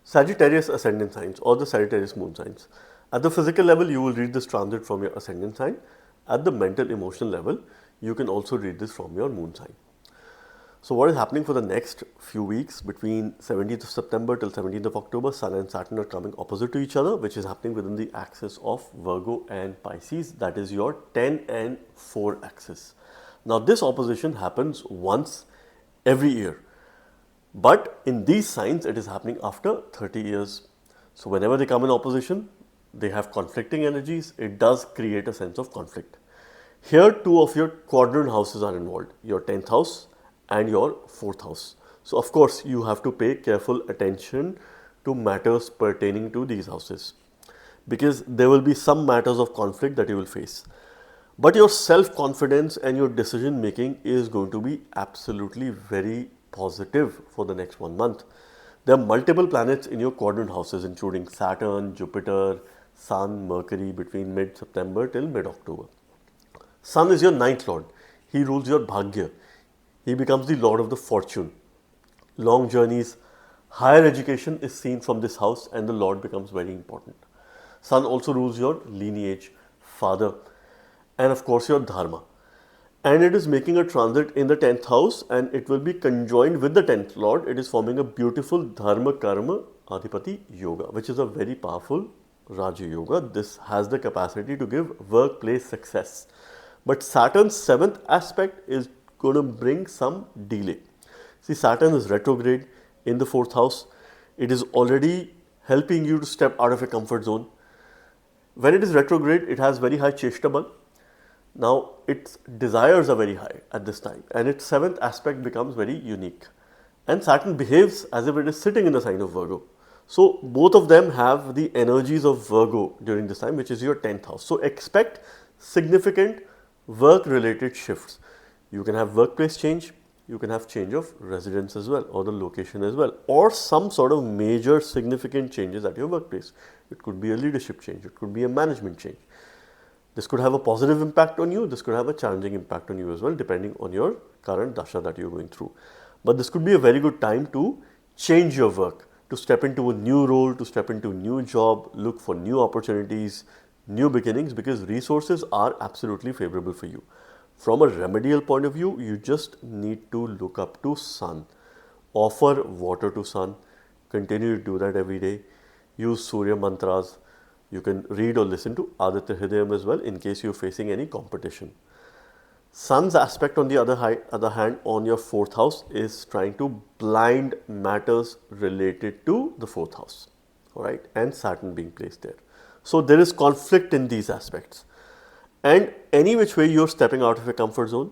Sagittarius ascendant signs or the Sagittarius moon signs. At the physical level, you will read this transit from your ascendant sign. At the mental emotional level, you can also read this from your moon sign. So what is happening for the next few weeks between 17th of September till 17th of October, Sun and Saturn are coming opposite to each other, which is happening within the axis of Virgo and Pisces. That is your 10 and 4 axis. Now this opposition happens once every year, but in these signs it is happening after 30 years. So whenever they come in opposition, they have conflicting energies. It does create a sense of conflict. Here two of your quadrant houses are involved, your 10th house and your 4th house. So of course you have to pay careful attention to matters pertaining to these houses, because there will be some matters of conflict that you will face. But your self-confidence and your decision making is going to be absolutely very positive for the next 1 month. There are multiple planets in your quadrant houses, including Saturn, Jupiter, Sun, Mercury between mid-September till mid-October. Sun is your 9th lord. He rules your Bhagya. He becomes the lord of the fortune. Long journeys, higher education is seen from this house, and the lord becomes very important. Sun also rules your lineage, father, and of course your dharma. And it is making a transit in the 10th house, and it will be conjoined with the 10th lord. It is forming a beautiful dharma karma adhipati yoga, which is a very powerful Raja yoga. This has the capacity to give workplace success. But Saturn's 7th aspect is going to bring some delay. See, Saturn is retrograde in the 4th house. It is already helping you to step out of your comfort zone. When it is retrograde, it has very high cheshta bal. Now, its desires are very high at this time, and its 7th aspect becomes very unique. And Saturn behaves as if it is sitting in the sign of Virgo. So, both of them have the energies of Virgo during this time, which is your 10th house. So, expect significant work-related shifts. You can have workplace change, you can have change of residence as well, or the location as well, or some sort of major significant changes at your workplace. It could be a leadership change, it could be a management change. This could have a positive impact on you, this could have a challenging impact on you as well, depending on your current dasha that you're going through. But this could be a very good time to change your work, to step into a new role, to step into a new job, look for new opportunities, new beginnings, because resources are absolutely favorable for you. From a remedial point of view, you just need to look up to Sun. Offer water to Sun, continue to do that every day. Use Surya mantras. You can read or listen to Aditya Hridayam as well in case you're facing any competition. Sun's aspect on the other hand on your 4th house is trying to blind matters related to the 4th house, all right, and Saturn being placed there. So there is conflict in these aspects. And any which way you're stepping out of your comfort zone,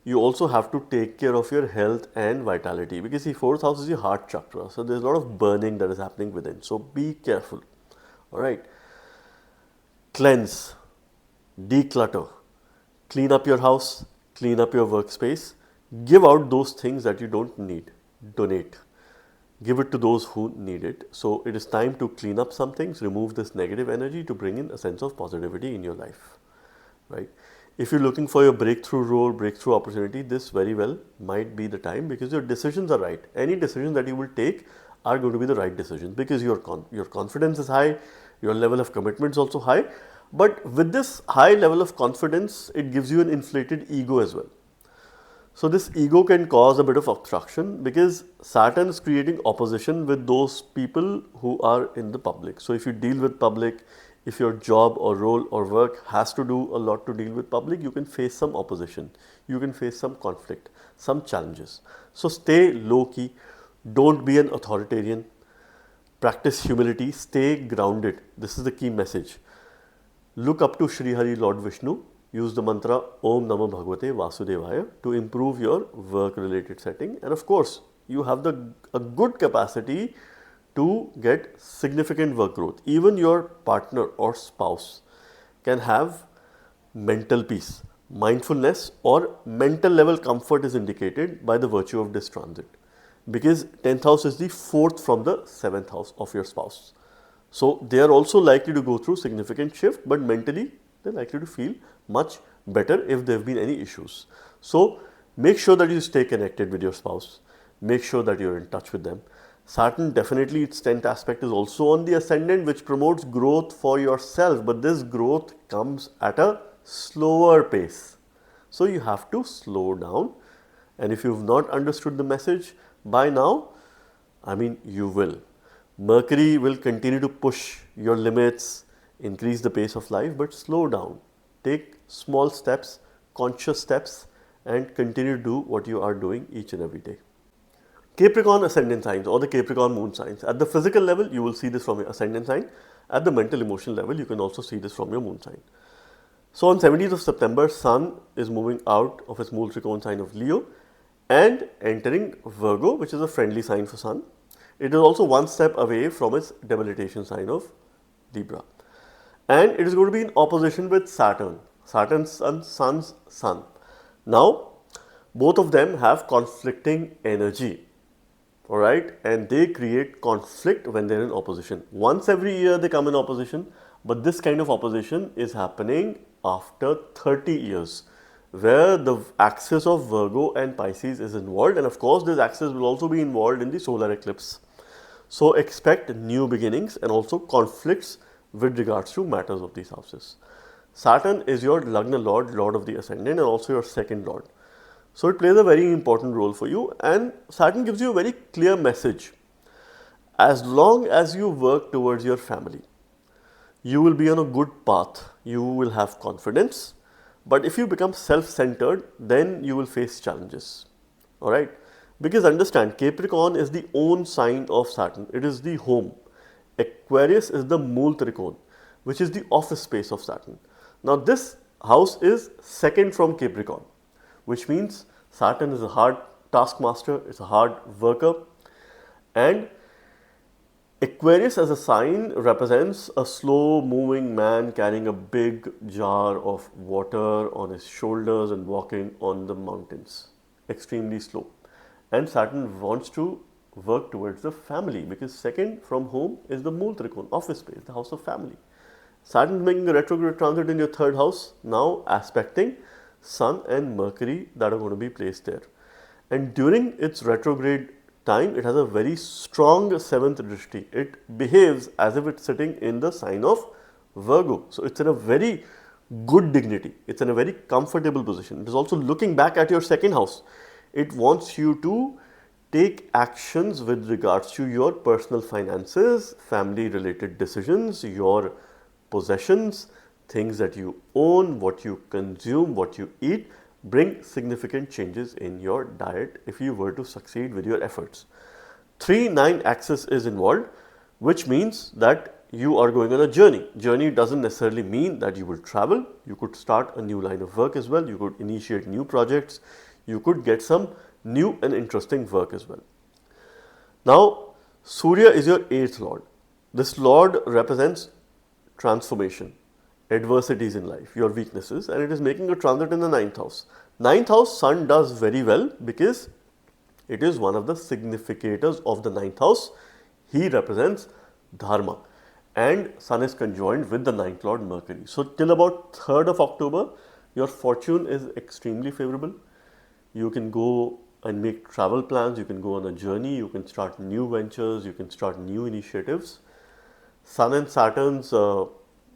you also have to take care of your health and vitality, because the 4th house is your heart chakra. So there's a lot of burning that is happening within. So be careful, all right. Cleanse, declutter, clean up your house, clean up your workspace, give out those things that you don't need, donate, give it to those who need it. So it is time to clean up some things, remove this negative energy to bring in a sense of positivity in your life, right? If you're looking for your breakthrough role, breakthrough opportunity, this very well might be the time, because your decisions are right. Any decision that you will take are going to be the right decisions, because your confidence is high, your level of commitment is also high. But with this high level of confidence, it gives you an inflated ego as well. So this ego can cause a bit of obstruction because Saturn is creating opposition with those people who are in the public. So if you deal with public, if your job or role or work has to do a lot to deal with public, you can face some opposition, you can face some conflict, some challenges. So stay low key, don't be an authoritarian, practice humility, stay grounded. This is the key message. Look up to Shri Hari Lord Vishnu. Use the mantra Om Namo Bhagavate Vasudevaya to improve your work related setting. And of course, you have a good capacity to get significant work growth. Even your partner or spouse can have mental peace. Mindfulness or mental level comfort is indicated by the virtue of this transit. Because 10th house is the 4th from the 7th house of your spouse. So they are also likely to go through significant shift, but mentally they're likely to feel much better if there have been any issues. So make sure that you stay connected with your spouse. Make sure that you're in touch with them. Saturn, definitely its 10th aspect is also on the ascendant, which promotes growth for yourself, but this growth comes at a slower pace. So you have to slow down, and if you've not understood the message by now, you will. Mercury will continue to push your limits, increase the pace of life, but slow down. Take small steps, conscious steps, and continue to do what you are doing each and every day. Capricorn ascendant signs or the Capricorn moon signs. At the physical level, you will see this from your ascendant sign. At the mental emotional level, you can also see this from your moon sign. So on 17th of September, Sun is moving out of its Mool Trikona sign of Leo and entering Virgo, which is a friendly sign for Sun. It is also one step away from its debilitation sign of Libra. And it is going to be in opposition with Saturn, Saturn's sun, Sun's sun. Now, both of them have conflicting energy, alright, and they create conflict when they're in opposition. Once every year they come in opposition, but this kind of opposition is happening after 30 years, where the axis of Virgo and Pisces is involved, and of course this axis will also be involved in the solar eclipse. So expect new beginnings and also conflicts with regards to matters of these houses. Saturn is your Lagna Lord, Lord of the Ascendant, and also your second Lord. So it plays a very important role for you, and Saturn gives you a very clear message. As long as you work towards your family, you will be on a good path, you will have confidence, but if you become self-centered, then you will face challenges, alright? Because understand, Capricorn is the own sign of Saturn, it is the home. Aquarius is the Mool Trikona, which is the office space of Saturn. Now this house is second from Capricorn, which means Saturn is a hard taskmaster, it's a hard worker, and Aquarius as a sign represents a slow moving man carrying a big jar of water on his shoulders and walking on the mountains, extremely slow. And Saturn wants to work towards the family because second from home is the Mool Trikona, office space, the house of family. Saturn is making a retrograde transit in your third house, now aspecting Sun and Mercury that are going to be placed there. And during its retrograde time, it has a very strong 7th drishti. It behaves as if it's sitting in the sign of Virgo. So it's in a very good dignity. It's in a very comfortable position. It is also looking back at your second house. It wants you to take actions with regards to your personal finances, family related decisions, your possessions, things that you own, what you consume, what you eat. Bring significant changes in your diet if you were to succeed with your efforts. 3-9 axis is involved, which means that you are going on a journey. Journey doesn't necessarily mean that you will travel. You could start a new line of work as well. You could initiate new projects. You could get some new and interesting work as well. Now, Surya is your 8th Lord. This Lord represents transformation, adversities in life, your weaknesses, and it is making a transit in the 9th house. 9th house, Sun does very well because it is one of the significators of the 9th house. He represents Dharma, and Sun is conjoined with the 9th Lord Mercury. So till about 3rd of October, your fortune is extremely favorable. You can go and make travel plans, you can go on a journey, you can start new ventures, you can start new initiatives. Sun and Saturn's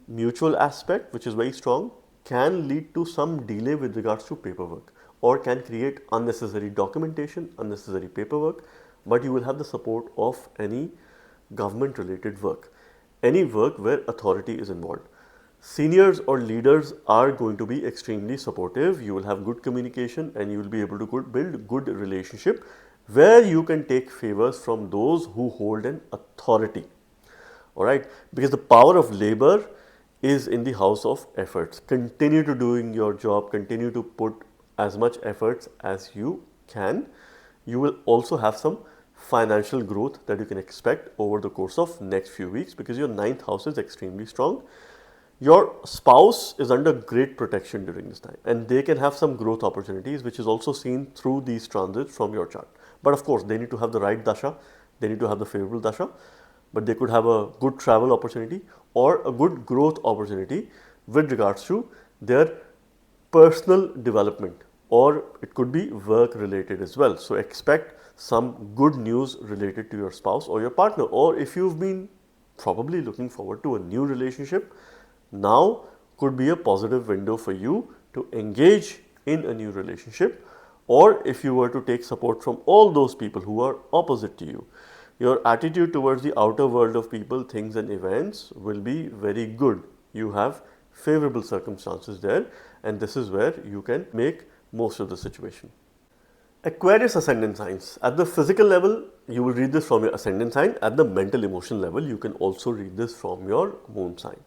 mutual aspect, which is very strong, can lead to some delay with regards to paperwork or can create unnecessary documentation, unnecessary paperwork, but you will have the support of any government related work, any work where authority is involved. Seniors or leaders are going to be extremely supportive. You will have good communication and you will be able to build good relationship where you can take favors from those who hold an authority. Alright, because the power of labor is in the house of efforts. Continue to doing your job, continue to put as much efforts as you can. You will also have some financial growth that you can expect over the course of next few weeks because your 9th house is extremely strong. Your spouse is under great protection during this time and they can have some growth opportunities, which is also seen through these transits from your chart. But of course, they need to have the right dasha, they need to have the favorable dasha, but they could have a good travel opportunity or a good growth opportunity with regards to their personal development, or it could be work related as well. So expect some good news related to your spouse or your partner, or if you've been probably looking forward to a new relationship, now could be a positive window for you to engage in a new relationship. Or if you were to take support from all those people who are opposite to you, your attitude towards the outer world of people, things and events will be very good. You have favorable circumstances there and this is where you can make most of the situation. Aquarius ascendant signs. At the physical level, you will read this from your ascendant sign. At the mental emotion level, you can also read this from your moon sign.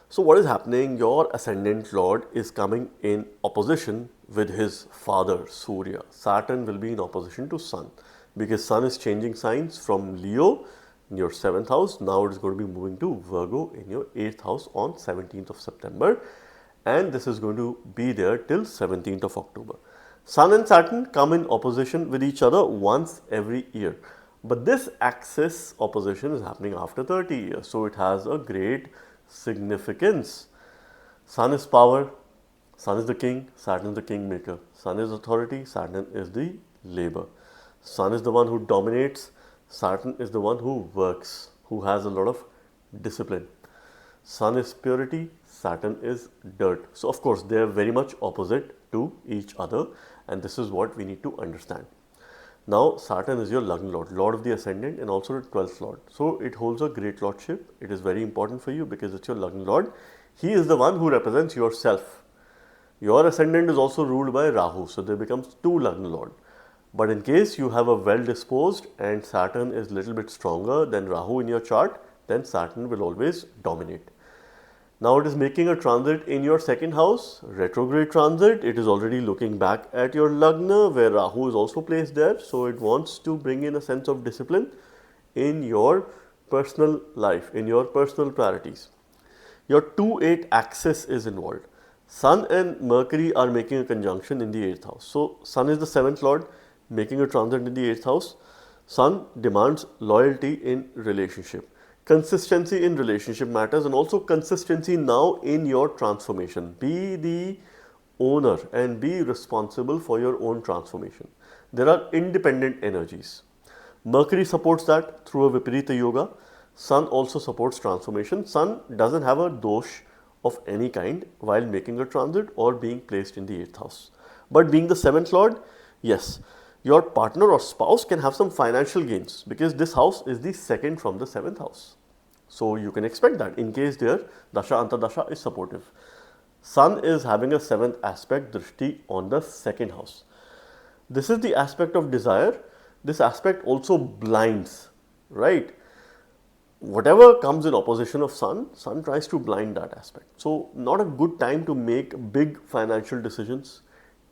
So what is happening? Your ascendant lord is coming in opposition with his father Surya. Saturn will be in opposition to Sun because Sun is changing signs from Leo in your 7th house. Now it is going to be moving to Virgo in your 8th house on 17th of September, and this is going to be there till 17th of October. Sun and Saturn come in opposition with each other once every year, but this axis opposition is happening after 30 years, so it has a great significance. Sun is power, Sun is the king, Saturn is the kingmaker. Sun is authority, Saturn is the labor. Sun is the one who dominates, Saturn is the one who works, who has a lot of discipline. Sun is purity, Saturn is dirt. So of course they are very much opposite to each other, and this is what we need to understand. Now Saturn is your Lagna Lord, Lord of the Ascendant and also the 12th Lord. So it holds a great lordship. It is very important for you because it's your Lagna Lord. He is the one who represents yourself. Your Ascendant is also ruled by Rahu, so there becomes 2 Lagna Lord. But in case you have a well disposed and Saturn is little bit stronger than Rahu in your chart, then Saturn will always dominate. Now it is making a transit in your 2nd house, retrograde transit. It is already looking back at your Lagna where Rahu is also placed there. So it wants to bring in a sense of discipline in your personal life, in your personal priorities. Your 2-8 axis is involved. Sun and Mercury are making a conjunction in the 8th house. So Sun is the 7th Lord making a transit in the 8th house. Sun demands loyalty in relationship. Consistency in relationship matters, and also consistency now in your transformation. Be the owner and be responsible for your own transformation. There are independent energies. Mercury supports that through a Viparita Yoga. Sun also supports transformation. Sun doesn't have a dosh of any kind while making a transit or being placed in the 8th house. But being the 7th Lord, yes, your partner or spouse can have some financial gains because this house is the 2nd from the 7th house. So you can expect that in case their Dasha Antardasha is supportive. Sun is having a 7th aspect, Drishti, on the 2nd house. This is the aspect of desire. This aspect also blinds, right? Whatever comes in opposition of Sun, Sun tries to blind that aspect. So not a good time to make big financial decisions.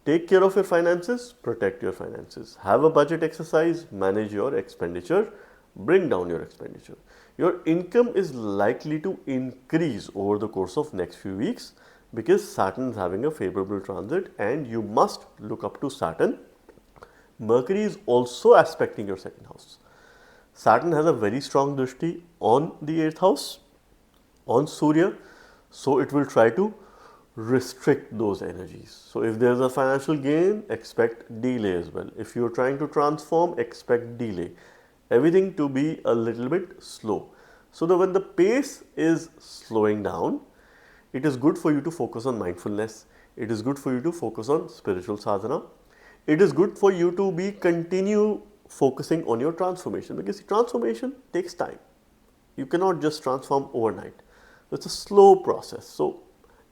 Take care of your finances, protect your finances. Have a budget exercise, manage your expenditure, bring down your expenditure. Your income is likely to increase over the course of next few weeks because Saturn is having a favorable transit and you must look up to Saturn. Mercury is also aspecting your 2nd house. Saturn has a very strong drishti on the 8th house, on Surya, so it will try to restrict those energies. So if there is a financial gain, expect delay as well. If you are trying to transform, expect delay. Everything to be a little bit slow. So that when the pace is slowing down, it is good for you to focus on mindfulness. It is good for you to focus on spiritual sadhana. It is good for you to continue focusing on your transformation, because transformation takes time. You cannot just transform overnight. It's a slow process. So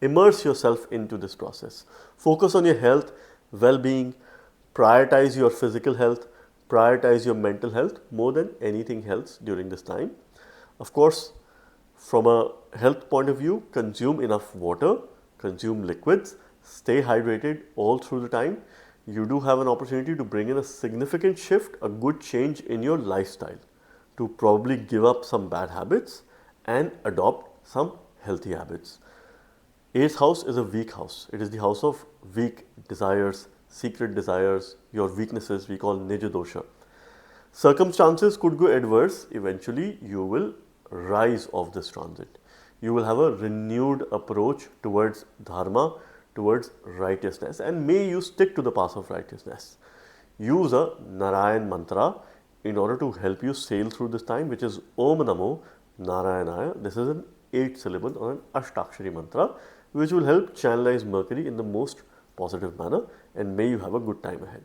immerse yourself into this process. Focus on your health, well-being, prioritize your physical health, prioritize your mental health more than anything else during this time. Of course, from a health point of view, consume enough water, consume liquids, stay hydrated all through the time. You do have an opportunity to bring in a significant shift, a good change in your lifestyle, to probably give up some bad habits and adopt some healthy habits. 8th house is a weak house. It is the house of weak desires, secret desires, your weaknesses, we call Nija dosha. Circumstances could go adverse. Eventually, you will rise off this transit. You will have a renewed approach towards dharma, towards righteousness, and may you stick to the path of righteousness. Use a Narayan mantra in order to help you sail through this time, which is Om Namo Narayanaya. This is an 8-syllable or an Ashtakshari mantra, which will help channelize Mercury in the most positive manner, and may you have a good time ahead.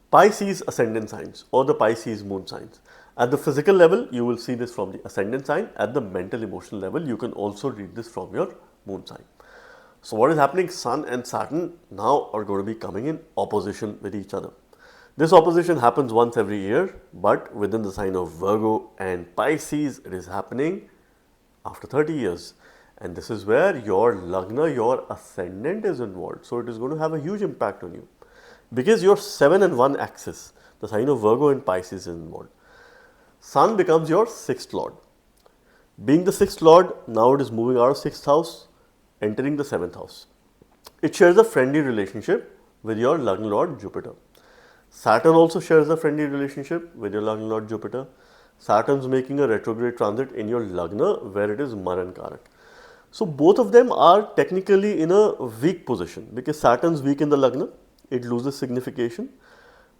Pisces ascendant signs or the Pisces moon signs. At the physical level, you will see this from the ascendant sign. At the mental emotional level, you can also read this from your moon sign. So what is happening? Sun and Saturn now are going to be coming in opposition with each other. This opposition happens once every year, but within the sign of Virgo and Pisces, it is happening after 30 years. And this is where your Lagna, your ascendant is involved. So it is going to have a huge impact on you, because your 7 and 1 axis, the sign of Virgo and Pisces, is involved. Sun becomes your 6th lord. Being the 6th lord, now it is moving out of 6th house, entering the 7th house. It shares a friendly relationship with your Lagna lord Jupiter. Saturn also shares a friendly relationship with your Lagna lord Jupiter. Saturn's making a retrograde transit in your Lagna, where it is Maran Karak. So both of them are technically in a weak position, because Saturn's weak in the Lagna, it loses signification.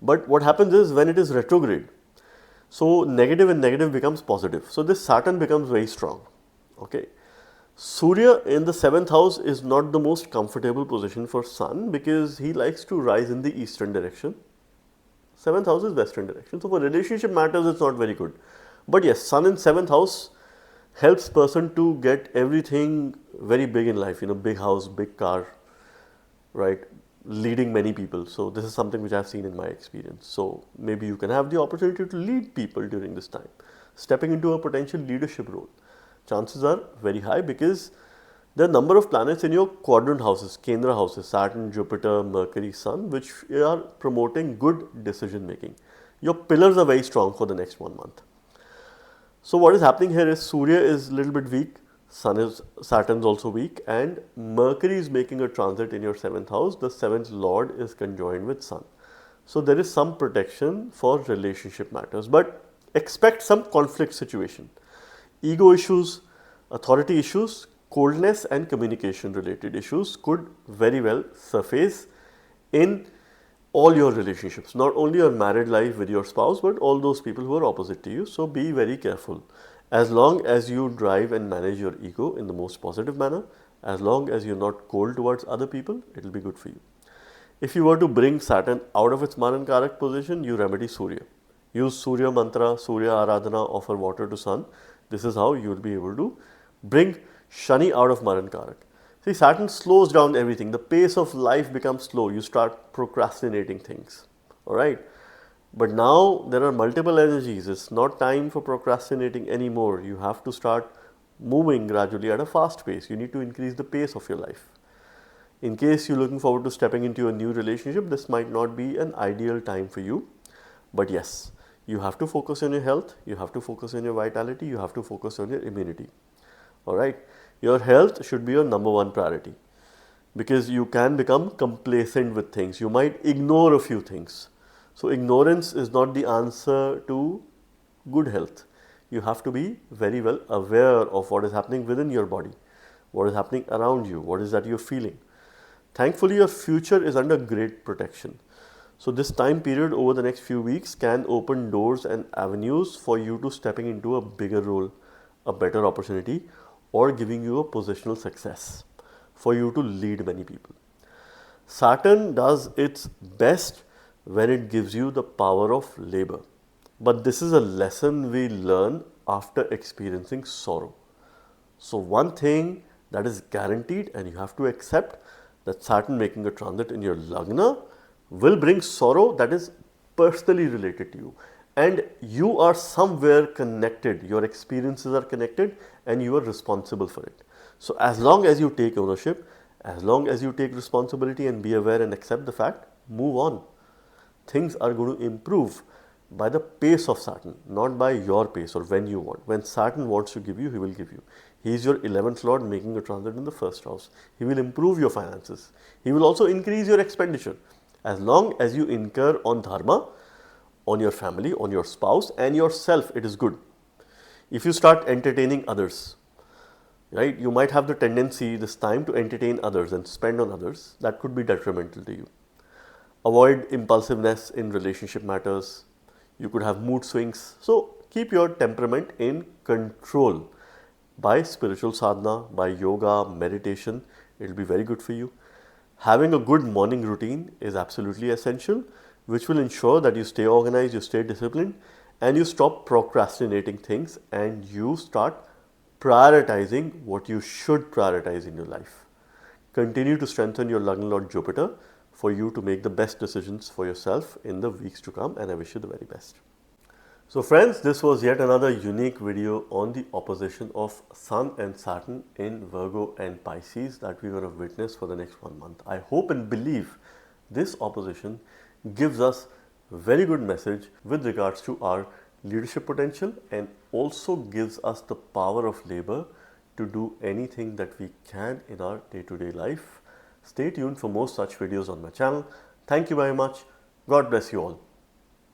But what happens is, when it is retrograde, so negative and negative becomes positive. So this Saturn becomes very strong. Okay. Surya in the 7th house is not the most comfortable position for Sun, because he likes to rise in the eastern direction. 7th house is western direction. So for relationship matters, it's not very good. But yes, Sun in 7th house helps person to get everything very big in life, big house, big car, right? Leading many people. So this is something which I've seen in my experience. So maybe you can have the opportunity to lead people during this time, stepping into a potential leadership role. Chances are very high, because there are a number of planets in your quadrant houses, Kendra houses, Saturn, Jupiter, Mercury, Sun, which are promoting good decision making. Your pillars are very strong for the next 1 month. So what is happening here is, Surya is a little bit weak, Saturn's also weak, and Mercury is making a transit in your 7th house. The 7th lord is conjoined with Sun. So there is some protection for relationship matters, but expect some conflict situation. Ego issues, authority issues, coldness and communication related issues could very well surface in all your relationships, not only your married life with your spouse, but all those people who are opposite to you. So be very careful. As long as you drive and manage your ego in the most positive manner, as long as you're not cold towards other people, it will be good for you. If you were to bring Saturn out of its Maran Karak position, you remedy Surya. Use Surya mantra, Surya Aradhana, offer water to Sun. This is how you will be able to bring Shani out of Maran Karak. See, Saturn slows down everything. The pace of life becomes slow. You start procrastinating things. Alright. But now there are multiple energies. It's not time for procrastinating anymore. You have to start moving gradually at a fast pace. You need to increase the pace of your life. In case you're looking forward to stepping into a new relationship, this might not be an ideal time for you. But yes, you have to focus on your health. You have to focus on your vitality. You have to focus on your immunity. Alright. Your health should be your number 1 priority, because you can become complacent with things. You might ignore a few things. So ignorance is not the answer to good health. You have to be very well aware of what is happening within your body, what is happening around you, what is that you're feeling. Thankfully, your future is under great protection. So this time period over the next few weeks can open doors and avenues for you to stepping into a bigger role, a better opportunity, or giving you a positional success for you to lead many people. Saturn does its best when it gives you the power of labor. But this is a lesson we learn after experiencing sorrow. So one thing that is guaranteed, and you have to accept, that Saturn making a transit in your Lagna will bring sorrow that is personally related to you. And you are somewhere connected, your experiences are connected, and you are responsible for it. So as long as you take ownership, as long as you take responsibility and be aware and accept the fact, move on. Things are going to improve by the pace of Saturn, not by your pace or when you want. When Saturn wants to give you, he will give you. He is your 11th lord making a transit in the first house. He will improve your finances. He will also increase your expenditure. As long as you incur on dharma, on your family, on your spouse and yourself, it is good. If you start entertaining others, right, you might have the tendency this time to entertain others and spend on others. That could be detrimental to you. Avoid impulsiveness in relationship matters. You could have mood swings. So keep your temperament in control by spiritual sadhana, by yoga, meditation. It will be very good for you. Having a good morning routine is absolutely essential, which will ensure that you stay organized, you stay disciplined, and you stop procrastinating things and you start prioritizing what you should prioritize in your life. Continue to strengthen your Lagna Lord Jupiter for you to make the best decisions for yourself in the weeks to come, and I wish you the very best. So friends, this was yet another unique video on the opposition of Sun and Saturn in Virgo and Pisces that we're going to witness for the next 1 month. I hope and believe this opposition gives us a very good message with regards to our leadership potential and also gives us the power of labor to do anything that we can in our day-to-day life. Stay tuned for more such videos on my channel. Thank you very much. God bless you all.